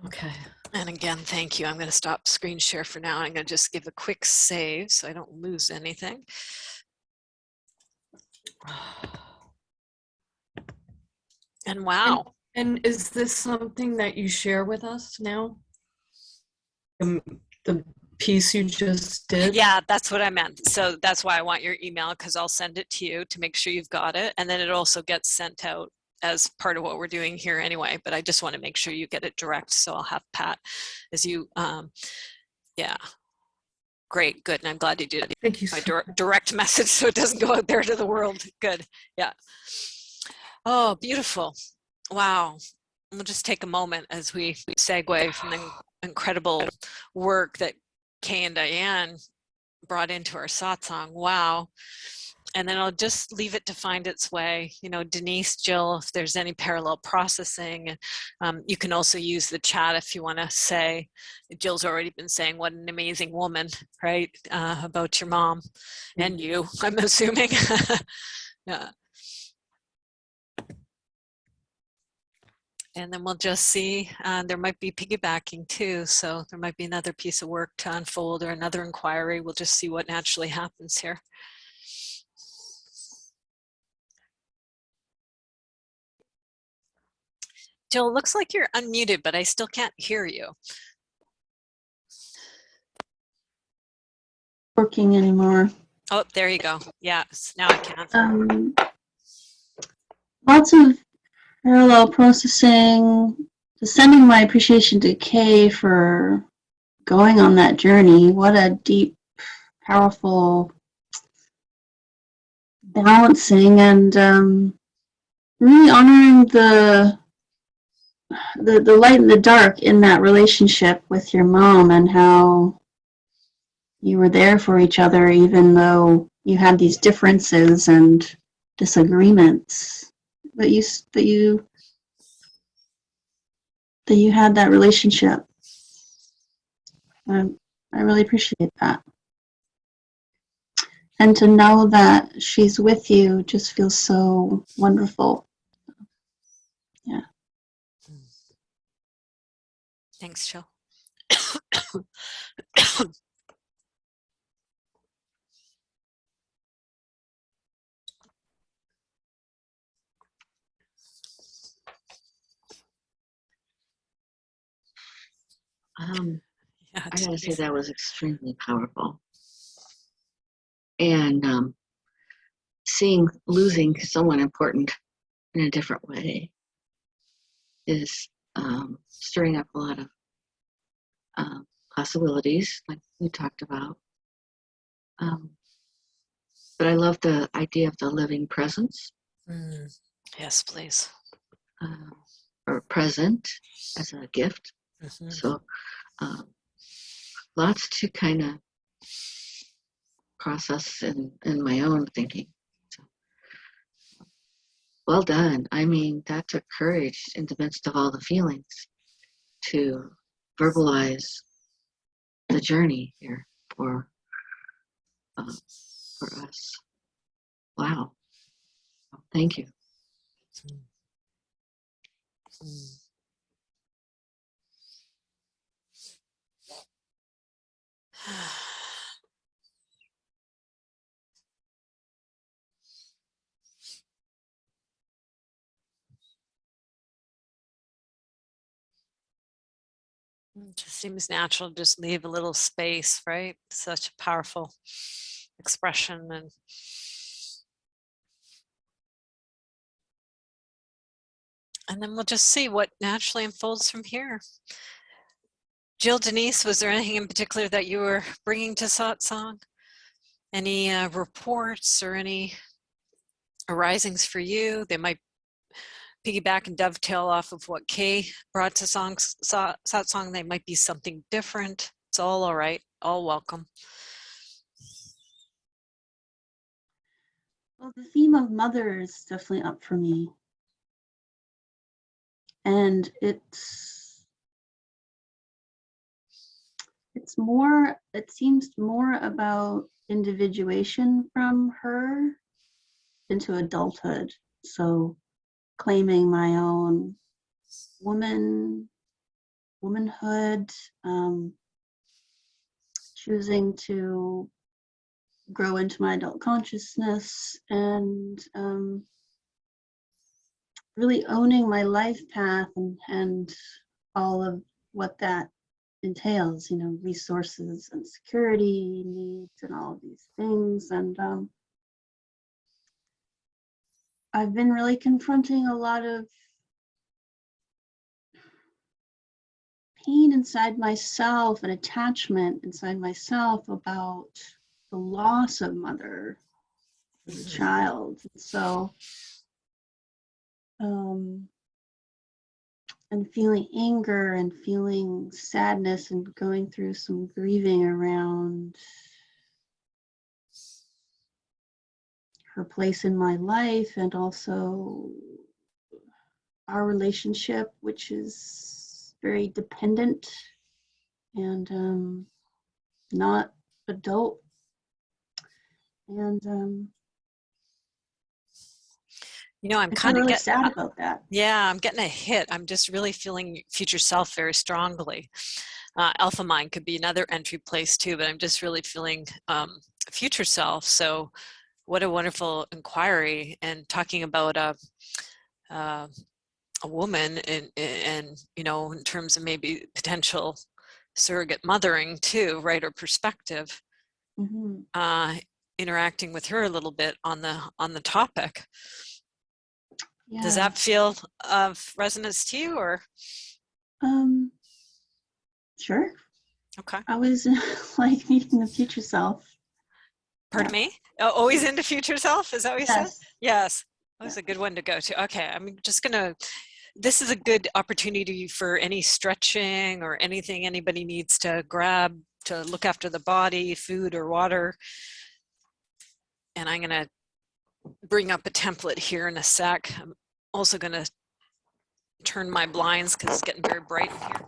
Okay. And again, thank you. I'm going to stop screen share for now. I'm going to just give a quick save so I don't lose anything. And wow. And is this something that you share with us now? The piece you just did? Yeah, that's what I meant. So that's why I want your email, because I'll send it to you to make sure you've got it. And then it also gets sent out as part of what we're doing here anyway, but I just want to make sure you get it direct. So I'll have Pat as you, yeah. Great, good, and I'm glad you did it Thank you by so direct message so it doesn't go out there to the world. Good, yeah. Oh, beautiful. Wow. We'll just take a moment as we segue from the incredible work that Kay and Diane brought into our satsang. Wow. And then I'll just leave it to find its way. You know, Denise, Jill, if there's any parallel processing, you can also use the chat if you want to say. Jill's already been saying what an amazing woman, right? About your mom and you, I'm assuming. Yeah. And then we'll just see, there might be piggybacking too. So there might be another piece of work to unfold or another inquiry. We'll just see what naturally happens here. Jill, looks like you're unmuted, but I still can't hear you. Working anymore. Oh, there you go. Yes, now I can. Lots of parallel processing. Just sending my appreciation to Kay for going on that journey. What a deep, powerful balancing, and really honoring the light and the dark in that relationship with your mom, and how you were there for each other even though you had these differences and disagreements, that you had that relationship. I really appreciate that. And to know that she's with you just feels so wonderful. Yeah. Thanks, Jill. Yeah, I gotta say that was extremely powerful. And losing someone important in a different way is stirring up a lot of possibilities, like we talked about. But I love the idea of the living presence. Yes, please. Or present as a gift. Mm-hmm. So lots to kind of process in my own thinking. So, well done. I mean, that took courage in the midst of all the feelings to verbalize the journey here for us. Wow. Thank you. It just seems natural to just leave a little space, right? Such a powerful expression. And then we'll just see what naturally unfolds from here. Jill, Denise, was there anything in particular that you were bringing to satsang? Any reports or any arisings for you? They might piggyback and dovetail off of what Kay brought to satsang. They might be something different. It's all right, all welcome. Well, the theme of mother is definitely up for me. And it's more, it seems more about individuation from her into adulthood. So claiming my own womanhood, choosing to grow into my adult consciousness, and really owning my life path and all of what that entails, you know, resources and security needs and all of these things. And I've been really confronting a lot of pain inside myself and attachment inside myself about the loss of mother as a child. So, and feeling anger and feeling sadness and going through some grieving around her place in my life, and also our relationship, which is very dependent and not adult. And You know, I'm I feel kind of really sad about that. yeah, I'm getting a hit. I'm just really feeling future self very strongly. Alpha mind could be another entry place too, but I'm just really feeling future self. So what a wonderful inquiry, and talking about a woman and you know, in terms of maybe potential surrogate mothering too, right, or perspective, interacting with her a little bit on the topic. Yeah. Does that feel of resonance to you, or? Sure. Okay. I always like meeting the future self. Pardon me? Oh, always into future self? Is that what you said? Yes. Yes. That was a good one to go to. Okay, I'm just gonna, this is a good opportunity for any stretching or anything anybody needs to grab to look after the body, food or water. And I'm gonna bring up a template here in a sec. I'm also gonna turn my blinds because it's getting very bright in here.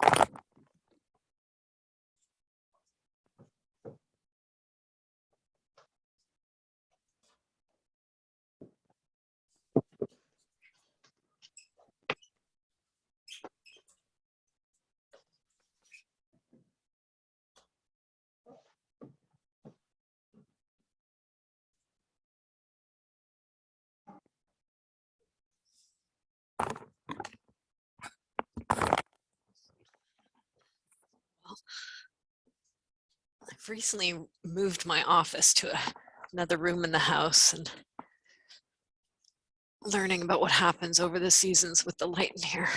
I've recently moved my office to another room in the house, and learning about what happens over the seasons with the light in here.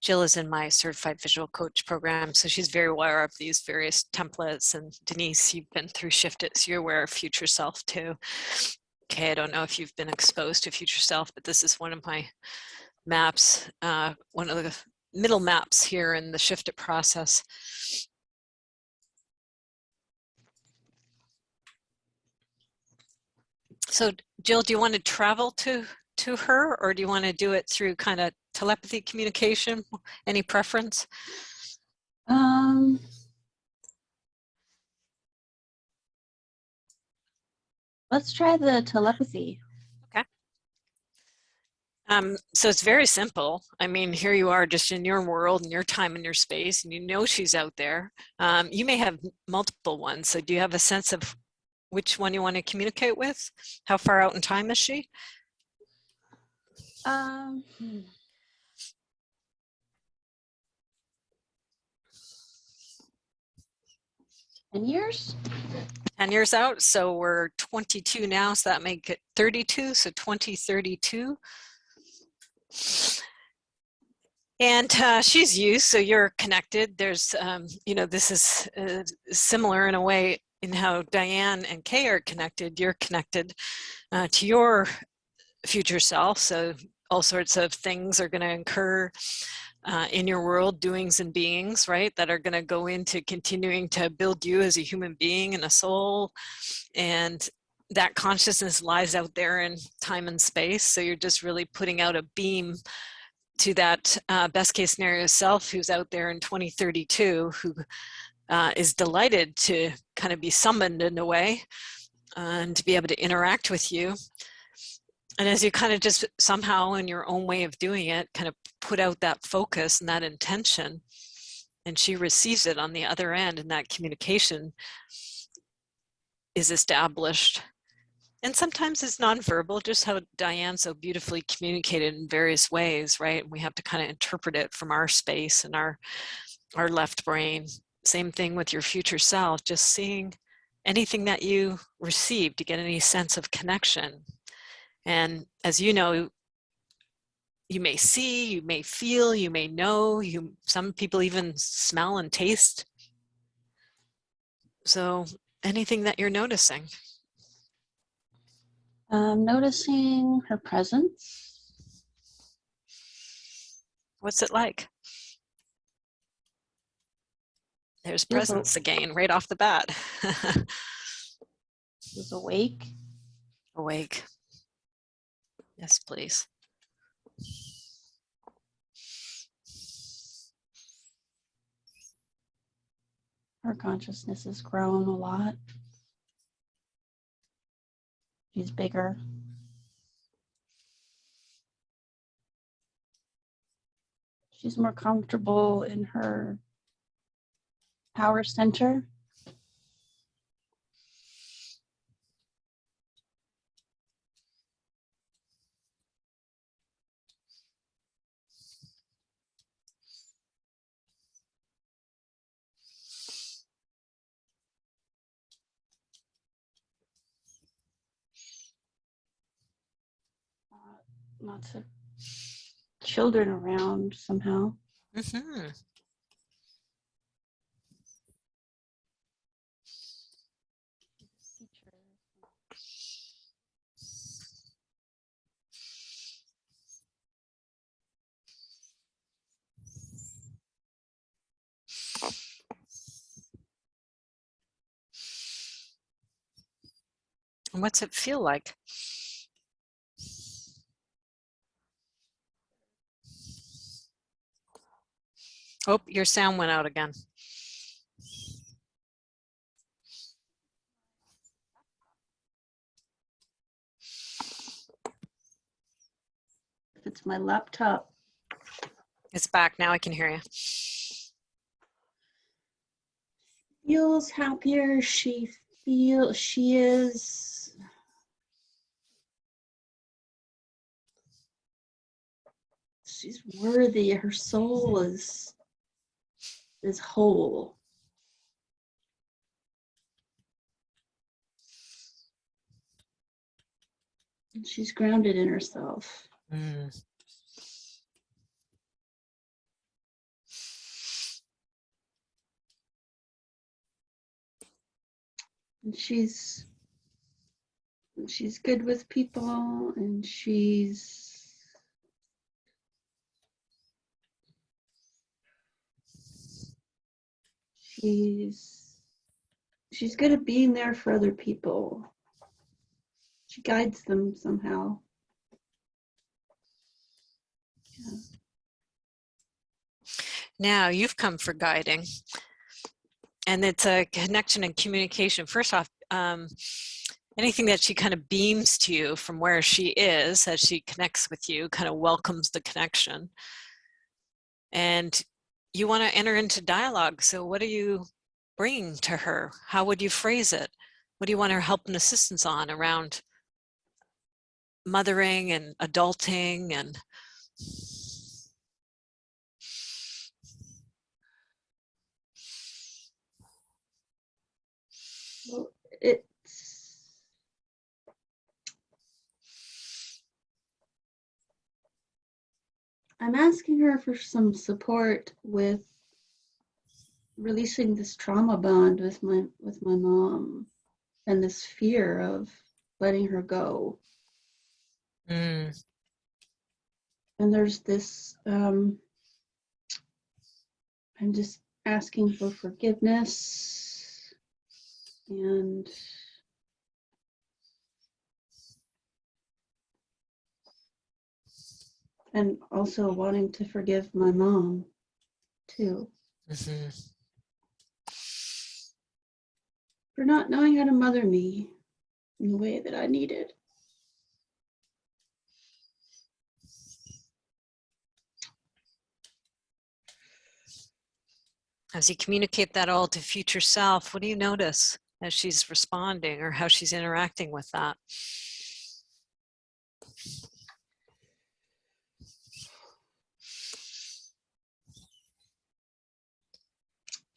Jill is in my certified visual coach program, so she's very aware of these various templates. And Denise, you've been through Shift It, so you're aware of future self too. Okay, I don't know if you've been exposed to future self, but this is one of my maps, one of the middle maps here in the Shift It process. So Jill, do you want to travel to her, or do you want to do it through kind of telepathy communication? Any preference? Let's try the telepathy. Okay. So it's very simple. I mean, here you are just in your world and your time and your space, and you know she's out there. You may have multiple ones. So do you have a sense of which one you want to communicate with? How far out in time is she? 10 years? 10 years out, so we're 22 now, so that make it 32, so 2032. And she's you, so you're connected. There's, you know, this is similar in a way in how Diane and Kay are connected. You're connected to your future self, so all sorts of things are going to occur in your world, doings and beings, right, that are going to go into continuing to build you as a human being and a soul. And that consciousness lies out there in time and space, so you're just really putting out a beam to that best case scenario self who's out there in 2032, who is delighted to kind of be summoned in a way and to be able to interact with you. And as you kind of just somehow in your own way of doing it, kind of put out that focus and that intention, and she receives it on the other end, and that communication is established. And sometimes it's nonverbal, just how Diane so beautifully communicated in various ways, right? We have to kind of interpret it from our space and our left brain. Same thing with your future self, just seeing anything that you receive to get any sense of connection. And as you know, you may see, you may feel, you may know, some people even smell and taste. So anything that you're noticing. Noticing her presence. What's it like? There's presence again, right off the bat. She's awake. Awake. Yes, please. Her consciousness has grown a lot. She's bigger. She's more comfortable in her power center. Lots of children around somehow. Mm-hmm. And what's it feel like? Oh, your sound went out again. It's my laptop. It's back now. I can hear you. Feels happier. She is. She's worthy. Her soul is whole. And she's grounded in herself. Mm. And she's good with people, and she's good at being there for other people. She guides them somehow. Yeah. Now you've come for guiding, and it's a connection and communication. First off, anything that she kind of beams to you from where she is as she connects with you kind of welcomes the connection. And you want to enter into dialogue. So what are you bringing to her? How would you phrase it? What do you want her help and assistance on around mothering and adulting and Well, I'm asking her for some support with releasing this trauma bond with my mom and this fear of letting her go. Mm. And there's this I'm just asking for forgiveness and also wanting to forgive my mom too. Mm-hmm. for not knowing how to mother me in the way that I needed. As you communicate that all to future self, what do you notice as she's responding or how she's interacting with that?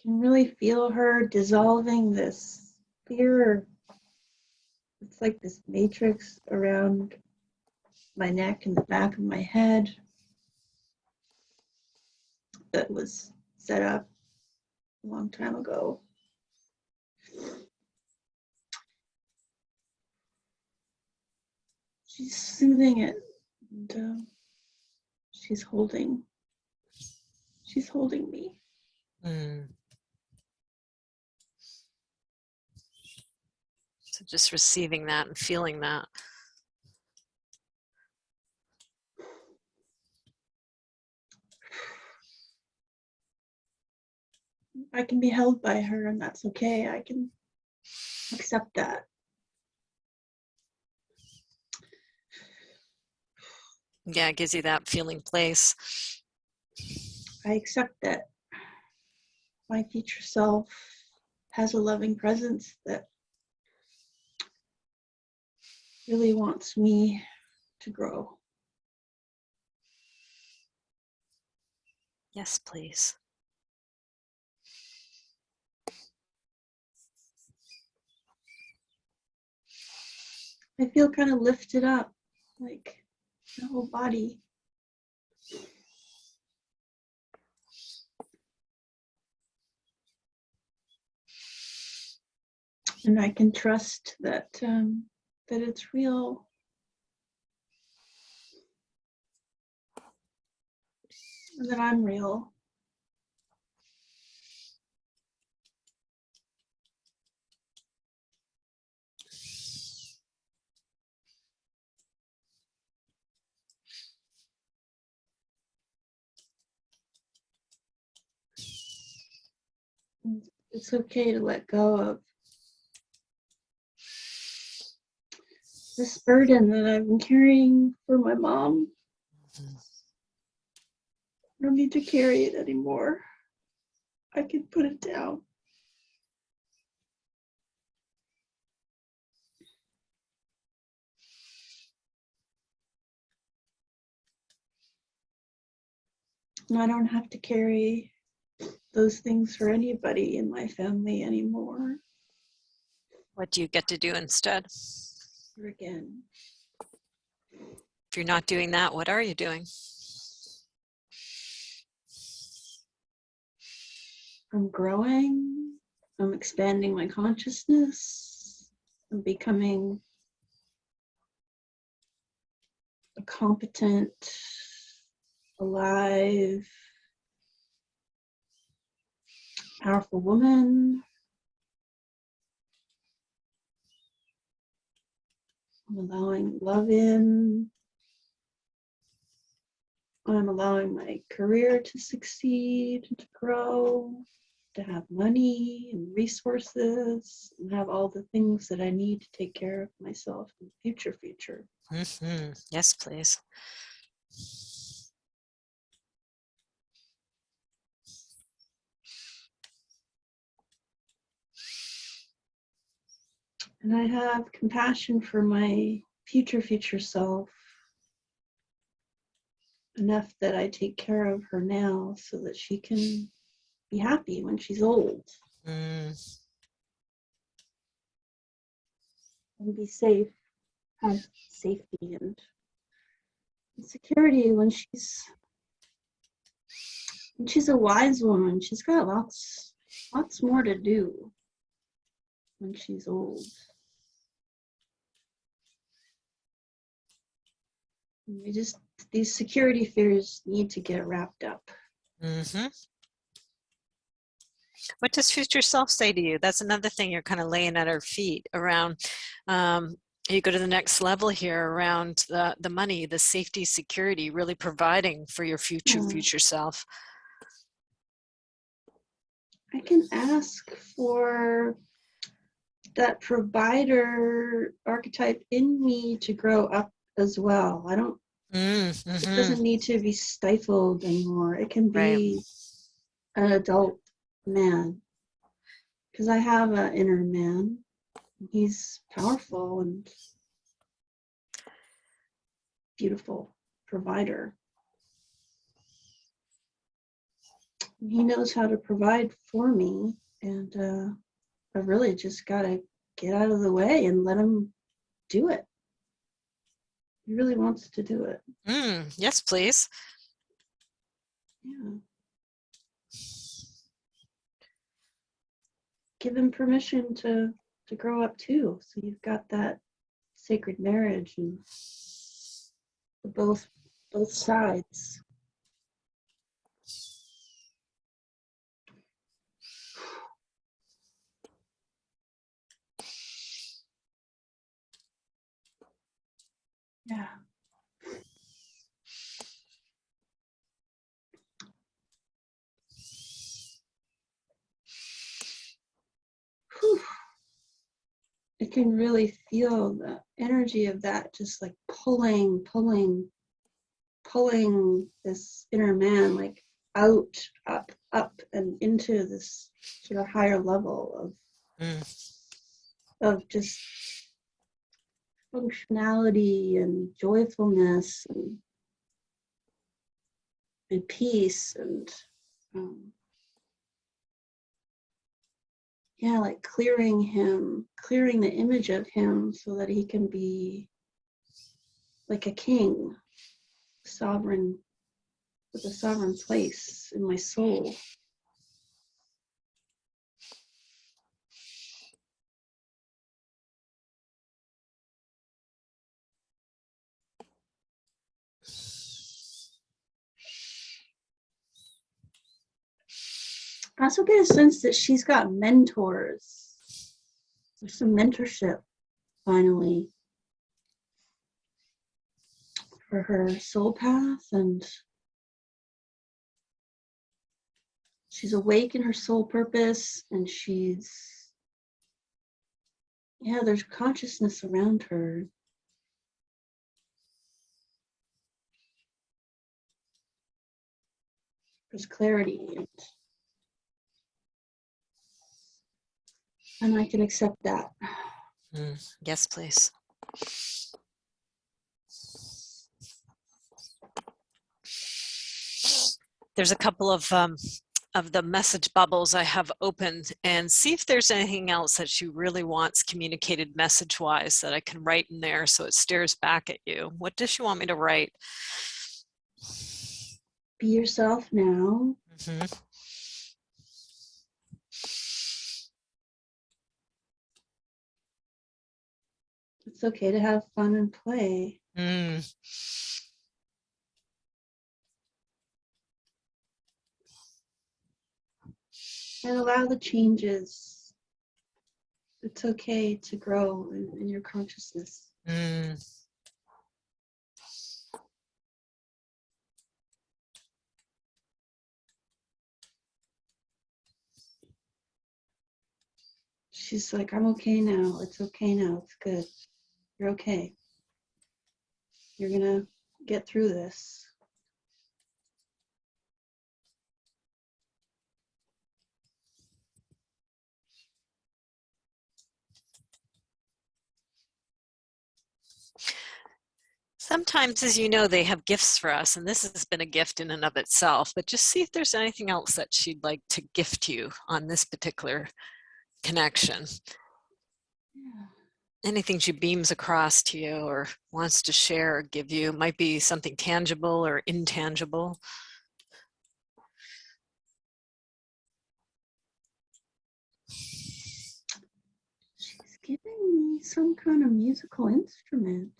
Can really feel her dissolving this fear. It's like this matrix around my neck and the back of my head that was set up a long time ago. She's soothing it, and she's holding me. Mm. So just receiving that and feeling that. I can be held by her, and that's okay. I can accept that. Yeah, it gives you that feeling place. I accept that my future self has a loving presence that really wants me to grow. Yes, please. I feel kind of lifted up, like the whole body. And I can trust that that it's real. And that I'm real. It's okay to let go of this burden that I've been carrying for my mom. I don't need to carry it anymore. I can put it down. And I don't have to carry those things for anybody in my family anymore. What do you get to do instead? Or again. If you're not doing that, what are you doing? I'm growing. I'm expanding my consciousness. I'm becoming a competent, alive, powerful woman. I'm allowing love in. I'm allowing my career to succeed and to grow, to have money and resources, and have all the things that I need to take care of myself in the future. Mm-hmm. Yes, please. And I have compassion for my future self, enough that I take care of her now so that she can be happy when she's old Mm. and be safe, have safety and security when she's a wise woman. She's got lots more to do when she's old. These security fears need to get wrapped up. Mm-hmm. What does future self say to you? That's another thing you're kind of laying at our feet around. You go to the next level here around the money, the safety, security, really providing for your future self. I can ask for that provider archetype in me to grow up as well. I don't, it doesn't need to be stifled anymore. It can be an adult man. Because I have an inner man. He's powerful and beautiful provider. He knows how to provide for me, and I really just got to get out of the way and let him do it. He really wants to do it. Yes, please. Yeah. Give him permission to grow up too. So you've got that sacred marriage and both sides. Yeah. Whew. I can really feel the energy of that just like pulling this inner man like out, up, and into this sort of higher level of just functionality and joyfulness and peace and yeah, like clearing the image of him so that he can be like a king, sovereign, with a sovereign place in my soul. I also get a sense that she's got mentors. There's some mentorship, finally, for her soul path, and she's awake in her soul purpose, and there's consciousness around her. There's clarity, and I can accept that. Yes, please. There's a couple of the message bubbles I have opened, and see if there's anything else that she really wants communicated message-wise that I can write in there so it stares back at you. What does she want me to write? Be yourself now. It's okay to have fun and play. And allow the changes. It's okay to grow in your consciousness. She's like, I'm okay now. It's okay now. It's good. You're okay. You're gonna get through this. Sometimes, as you know, they have gifts for us, and this has been a gift in and of itself, but just see if there's anything else that she'd like to gift you on this particular connection. Yeah. Anything she beams across to you or wants to share or give you. Might be something tangible or intangible. She's giving me some kind of musical instrument.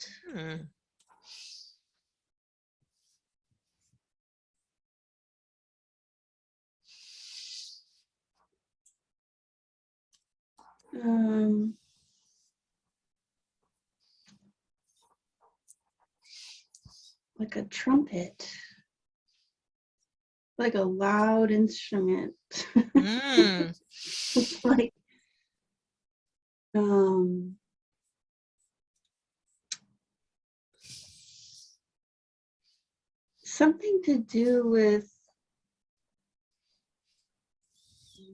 Like a trumpet, like a loud instrument. It's like um, something to do with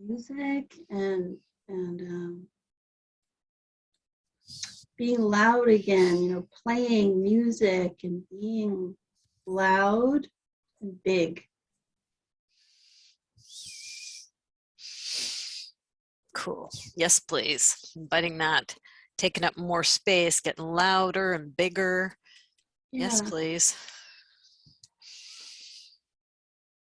music and being loud again, you know, playing music and being loud and big. Cool. Yes, please. Inviting that, taking up more space, getting louder and bigger. Yes, Yeah. please.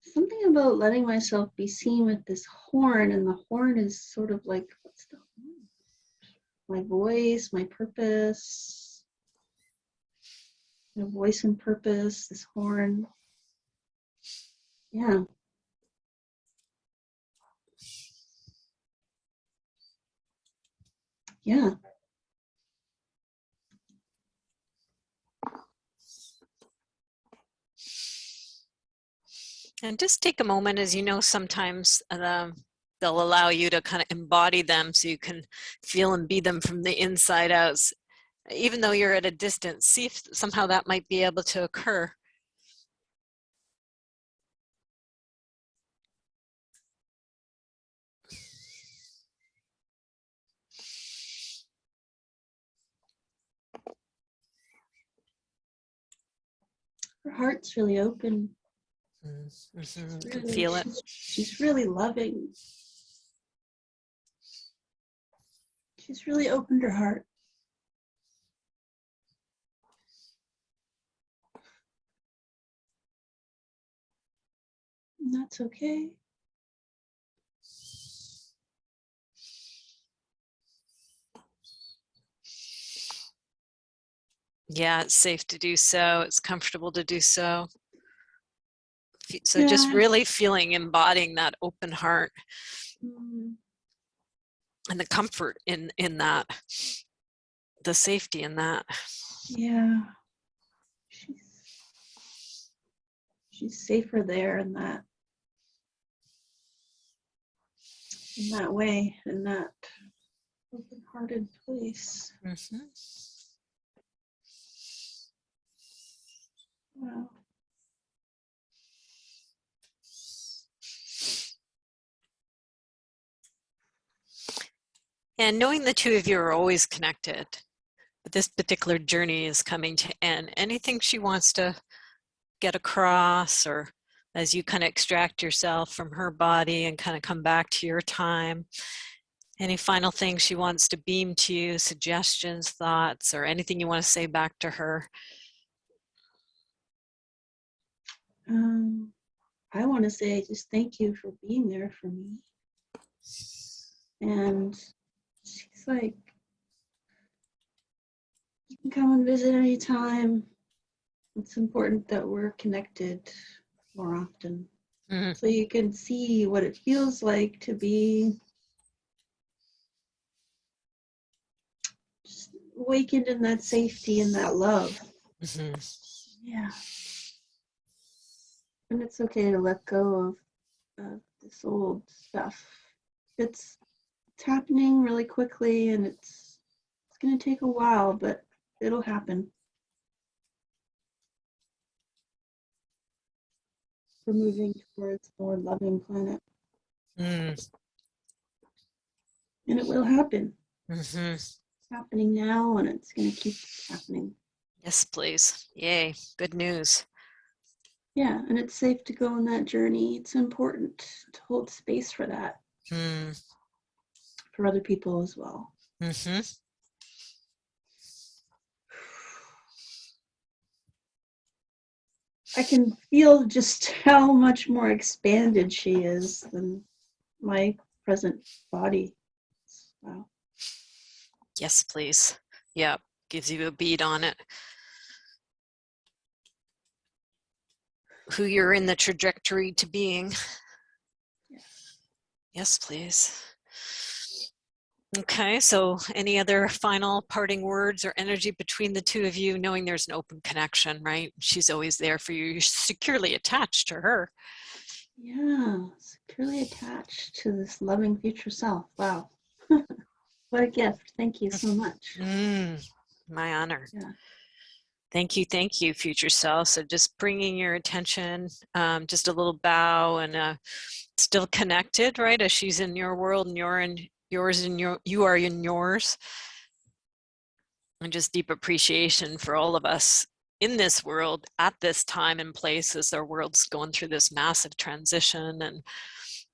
Something about letting myself be seen with this horn, and the horn is sort of like, what's the horn? My voice, my purpose, my voice and purpose, this horn. Yeah. Yeah. And just take a moment, as you know, sometimes they'll allow you to kind of embody them so you can feel and be them from the inside out. Even though you're at a distance, see if somehow that might be able to occur. Her heart's really open. Mm-hmm. Can Really, feel it. she's really loving. She's really opened her heart. And that's okay. Yeah, it's safe to do so. It's comfortable to do so. So Yeah. just really feeling, embodying that open heart and the comfort in that, the safety in that. Yeah. She's safer there in that way, in that open-hearted place. Mm-hmm. Wow. And knowing the two of you are always connected, but this particular journey is coming to end. Anything she wants to get across, or as you kind of extract yourself from her body and kind of come back to your time, any final things she wants to beam to you, suggestions, thoughts, or anything you want to say back to her? I want to say just thank you for being there for me. And she's like, you can come and visit anytime. It's important that we're connected more often. Mm-hmm. So you can see what it feels like to be just awakened in that safety and that love. Mm-hmm. Yeah. And it's okay to let go of this old stuff. It's happening really quickly, and it's going to take a while, but it'll happen. We're moving towards a more loving planet. Mm. And it will happen. Mm-hmm. It's happening now, and it's going to keep happening. Yes, please. Yay. Good news. Yeah, and it's safe to go on that journey. It's important to hold space for that. For other people as well. Mm-hmm. I can feel just how much more expanded she is than my present body. Wow. Yes, please. Yeah, gives you a bead on it. Who you're in the trajectory to being. Yes. Yes, please. Okay, so any other final parting words or energy between the two of you, knowing there's an open connection, right? She's always there for you. You're securely attached to her. Yeah, securely attached to this loving future self. Wow. What a gift. Thank you so much. My honor. Yeah. Thank you, future self. So just bringing your attention, just a little bow and still connected, right? As she's in your world and you're in yours and you are in yours. And just deep appreciation for all of us in this world at this time and place as our world's going through this massive transition, and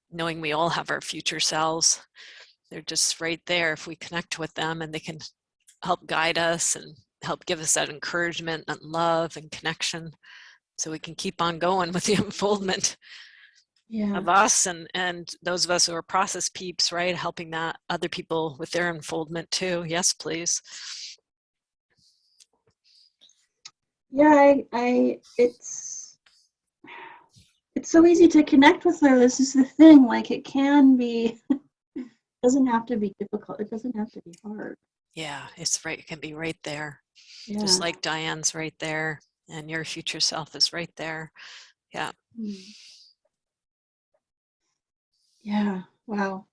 knowing we all have our future selves. They're just right there if we connect with them, and they can help guide us and help give us that encouragement and love and connection so we can keep on going with the unfoldment of us and those of us who are process peeps, right? Helping that other people with their unfoldment too. Yes, please. Yeah, it's so easy to connect with her. This is the thing, like it can be, it doesn't have to be difficult. It doesn't have to be hard. Yeah, it's right. It can be right there. Yeah. Just like Diane's right there and your future self is right there. Yeah. Yeah. Wow.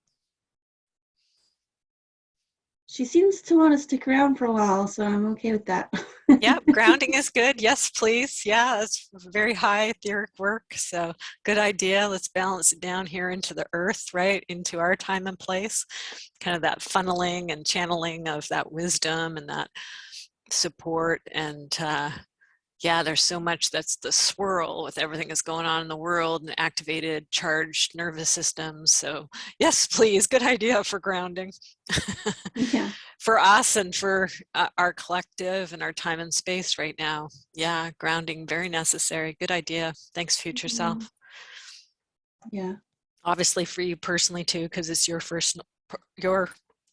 She seems to want to stick around for a while, so I'm okay with that. Yeah, grounding is good. Yes, please. Yeah, it's very high etheric work. So good idea. Let's balance it down here into the earth, right? Into our time and place. Kind of that funneling and channeling of that wisdom and that support. And yeah, there's so much that's the swirl with everything that's going on in the world and activated, charged nervous systems. So yes, please. Good idea for grounding. Yeah. For us and for our collective and our time and space right now. Yeah, grounding, very necessary. Good idea. Thanks, future self. Yeah. Obviously for you personally too, because it's your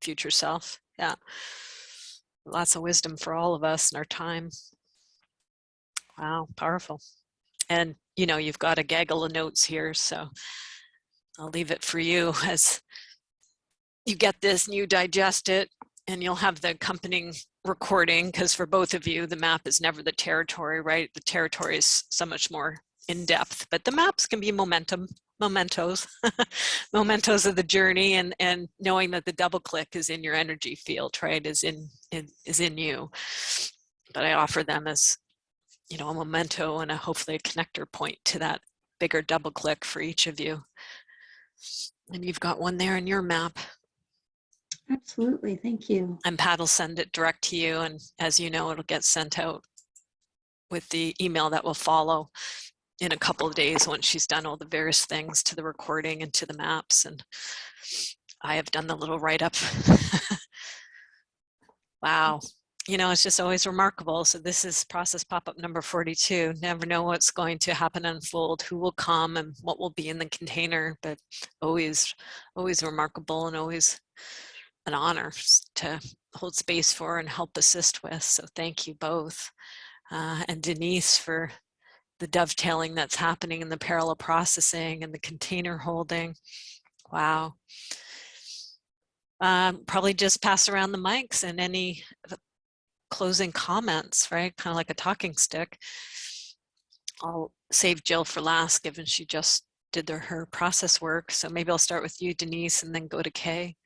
future self. Yeah. Lots of wisdom for all of us in our time. Wow, powerful. And you know, you've got a gaggle of notes here, so I'll leave it for you as you get this and you digest it. And you'll have the accompanying recording, because for both of you, the map is never the territory, right? The territory is so much more in depth, but the maps can be mementos, mementos of the journey, and knowing that the double click is in your energy field, right? Is in you. But I offer them as, you know, a memento and hopefully a connector point to that bigger double click for each of you. And you've got one there in your map. Absolutely. Thank you. And Pat will send it direct to you. And as you know, it'll get sent out with the email that will follow in a couple of days once she's done all the various things to the recording and to the maps. And I have done the little write-up. Wow. You know, it's just always remarkable. So this is Process Pop-Up number 42. Never know what's going to happen, unfold, who will come and what will be in the container, but always remarkable and always an honor to hold space for and help assist with. So thank you both. And Denise for the dovetailing that's happening in the parallel processing and the container holding. Wow. Probably just pass around the mics and any closing comments, right? Kind of like a talking stick. I'll save Jill for last, given she just did her process work. So maybe I'll start with you, Denise, and then go to Kay.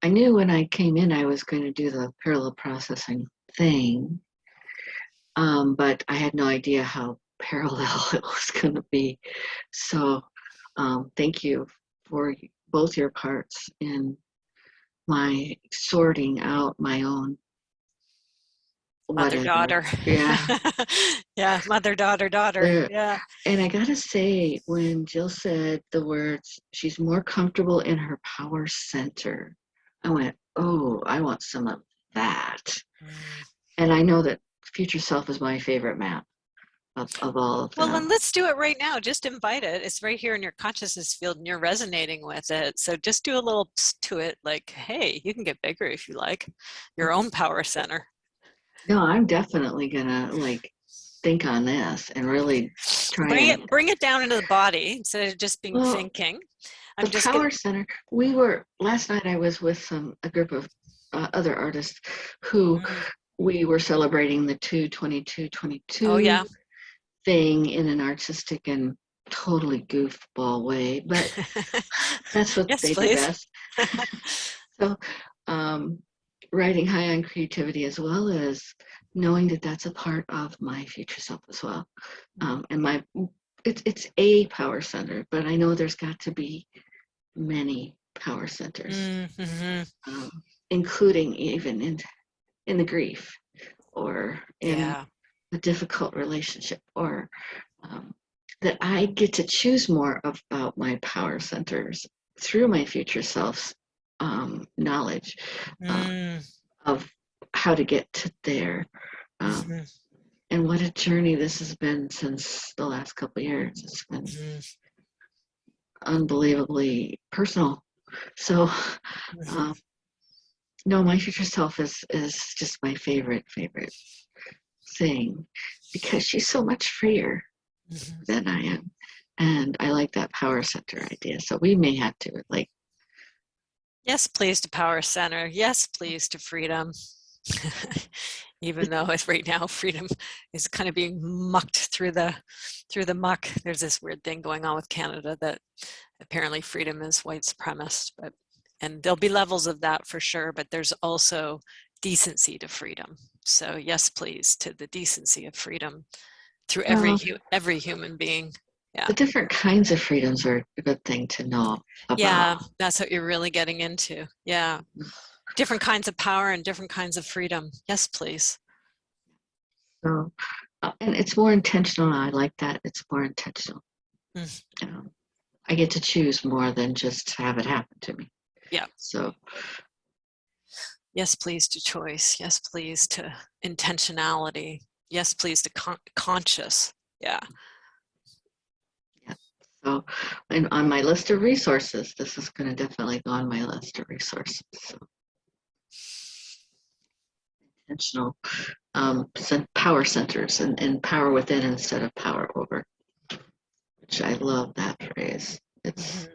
I knew when I came in I was going to do the parallel processing thing, but I had no idea how parallel it was going to be. So thank you for both your parts in my sorting out my own Mother-daughter. Yeah. Yeah, mother-daughter. Yeah. And I gotta say, when Jill said the words, she's more comfortable in her power center, I went, oh, I want some of that. And I know that future self is my favorite map of all of them. Well, then let's do it right now. Just invite it. It's right here in your consciousness field and you're resonating with it. So just do a little to it, like, hey, you can get bigger if you like, your own power center. No, I'm definitely gonna think on this and really try bring it down into the body instead of just being thinking. I'm just power center. Last night I was with a group of other artists who we were celebrating the 2/22/22 thing in an artistic and totally goofball way, but that's what Yes, they do please. best. So, riding high on creativity, as well as knowing that that's a part of my future self as well. And it's a power center, but I know there's got to be many power centers, Mm-hmm. including even in the grief, or in Yeah. a difficult relationship, or that I get to choose more about my power centers through my future self's knowledge of how to get to there. Mm-hmm. And what a journey this has been since the last couple of years. It's been Mm-hmm. unbelievably personal. So, no, my future self is just my favorite thing, because she's so much freer Mm-hmm. than I am. And I like that power center idea. So we may have to, like, Yes, please to power center. Yes, please to freedom. Even though it's right now freedom is kind of being mucked through the muck. There's this weird thing going on with Canada that apparently freedom is white supremacist, and there'll be levels of that for sure, but there's also decency to freedom. So yes, please to the decency of freedom through every human being. Yeah. the different kinds of freedoms are a good thing to know about. Yeah, that's what you're really getting into. Yeah. Different kinds of power and different kinds of freedom. Yes, please. So, and it's more intentional. I like that. It's more intentional. Mm. I get to choose more than just have it happen to me. Yeah. So, yes, please to choice. Yes, please to intentionality. Yes, please to conscious. Yeah. so, and on my list of resources, this is going to definitely go on my list of resources. So, intentional power centers, and power within instead of power over, which I love that phrase. It's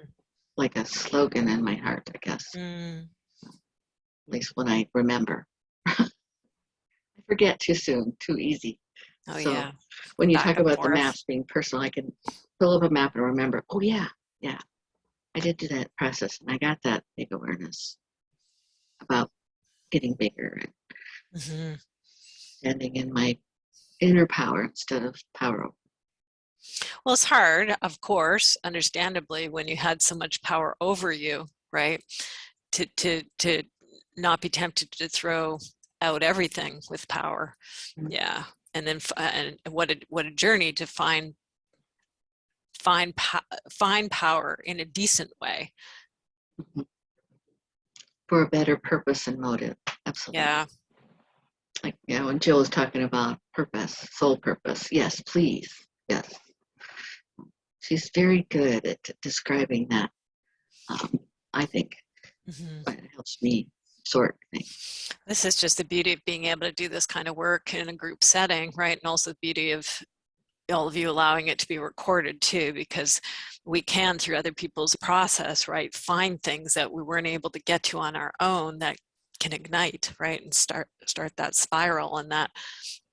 like a slogan in my heart, I guess. At least when I remember. I forget too soon, too easy. Oh, so yeah. when you Back talk and about the forth. maps being personal, I can pull up a map and remember, oh yeah, I did do that process, and I got that big awareness about getting bigger and standing in my inner power instead of power over. Well, it's hard, of course, understandably, when you had so much power over you, right? To not be tempted to throw out everything with power. Yeah. And then and what a journey to find power in a decent way. For a better purpose and motive. Absolutely. Yeah. Like, when Jill was talking about purpose, soul purpose. Yes, please. Yes. She's very good at describing that. I think it helps me sort things. This is just the beauty of being able to do this kind of work in a group setting, right? And also the beauty of all of you allowing it to be recorded too, because we can, through other people's process, right, find things that we weren't able to get to on our own that can ignite, right, and start that spiral and that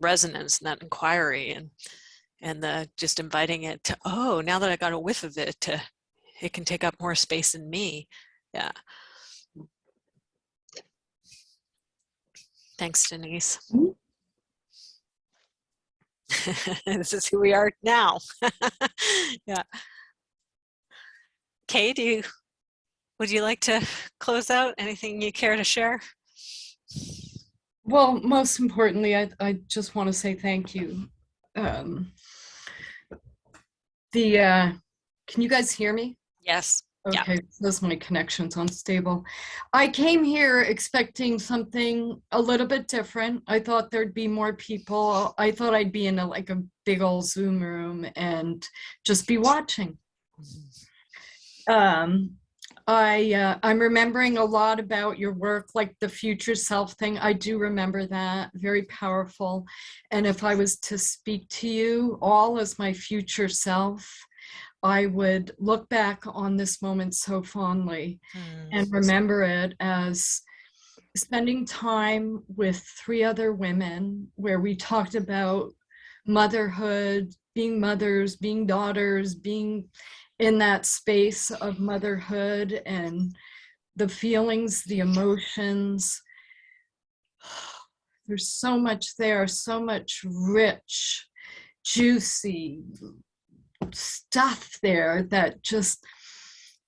resonance and that inquiry, and the just inviting it to, oh, now that I got a whiff of it, it can take up more space in me. Yeah. Thanks, Denise. This is who we are now. Yeah. Kay, would you like to close out? Anything you care to share? Well, most importantly, I just want to say thank you. Can you guys hear me? Yes. Okay, Yeah. because my connection's unstable. I came here expecting something a little bit different. I thought there'd be more people. I thought I'd be in a big old Zoom room and just be watching. I'm remembering a lot about your work, like the future self thing. I do remember that, very powerful. And if I was to speak to you all as my future self, I would look back on this moment so fondly and remember it as spending time with 3 other women where we talked about motherhood, being mothers, being daughters, being in that space of motherhood, and the feelings, the emotions. There's so much there, so much rich, juicy stuff there that just,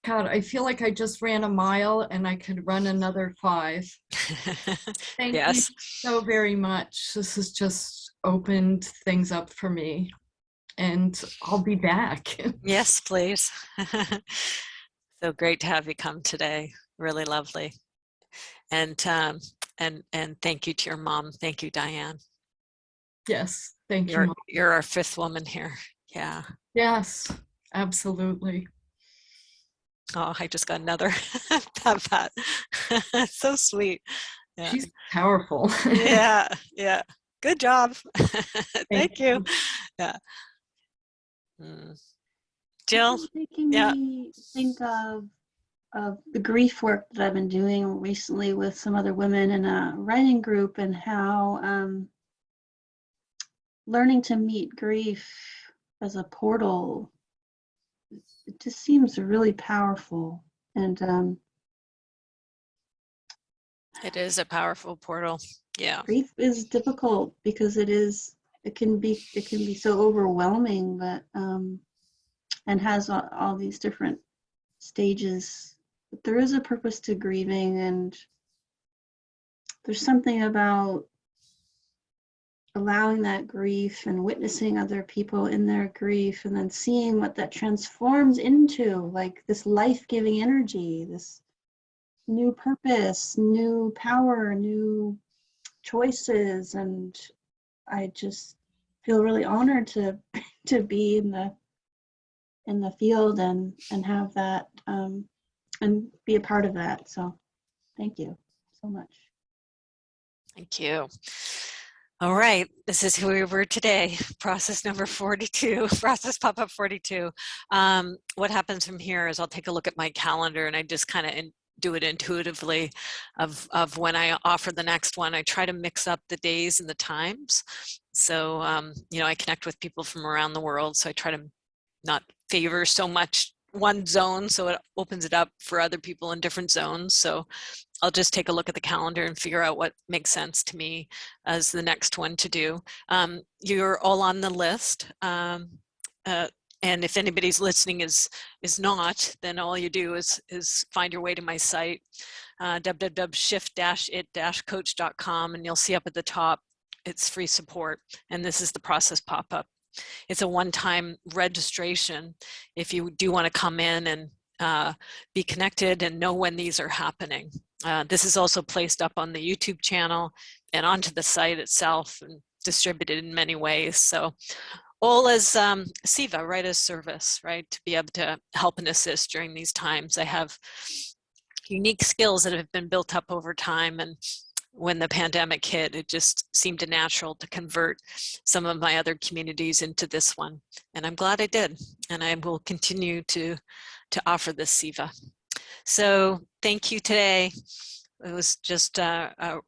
God, I feel like I just ran a mile and I could run another 5. Thank you Yes. so very much. This has just opened things up for me, and I'll be back. Yes, please. So great to have you come today. Really lovely. And thank you to your mom. Thank you, Diane. Yes, thank you, Mom. You're our 5th woman here. Yeah. Yes, absolutely. Oh, I just got another pat. So sweet. Yeah. She's powerful. Yeah. Yeah. Good job. Thank you. you. Yeah. Jill. It's making Yeah. me think of the grief work that I've been doing recently with some other women in a writing group, and how learning to meet grief as a portal, it just seems really powerful. And It is a powerful portal. Yeah. grief is difficult because it can be so overwhelming, but and has all these different stages. But there is a purpose to grieving, and there's something about allowing that grief and witnessing other people in their grief, and then seeing what that transforms into, like this life-giving energy, this new purpose, new power, new choices. And I just feel really honored to be in the field and have that and be a part of that. So thank you so much. Thank you. All right, this is who we were today. Process number 42, Process Pop-Up 42. What happens from here is I'll take a look at my calendar, and I just kind of do it intuitively of when I offer the next one. I try to mix up the days and the times. So, I connect with people from around the world, so I try to not favor so much one zone, so it opens it up for other people in different zones. So I'll just take a look at the calendar and figure out what makes sense to me as the next one to do. You're all on the list. And if anybody's listening is not, then all you do is find your way to my site, www.shift-it-coach.com, and you'll see up at the top, it's free support. And this is the Process Pop-Up. It's a one-time registration if you do want to come in and be connected and know when these are happening. This is also placed up on the YouTube channel and onto the site itself and distributed in many ways. So all as Siva, right, as service, right, to be able to help and assist during these times. I have unique skills that have been built up over time, and when the pandemic hit, it just seemed natural to convert some of my other communities into this one. And I'm glad I did. And I will continue to offer this Siva. So thank you today. It was just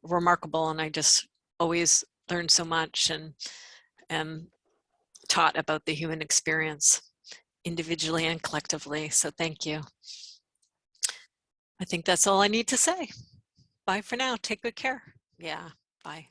remarkable, and I just always learn so much and am taught about the human experience individually and collectively. So thank you. I think that's all I need to say. Bye for now. Take good care. Yeah, bye.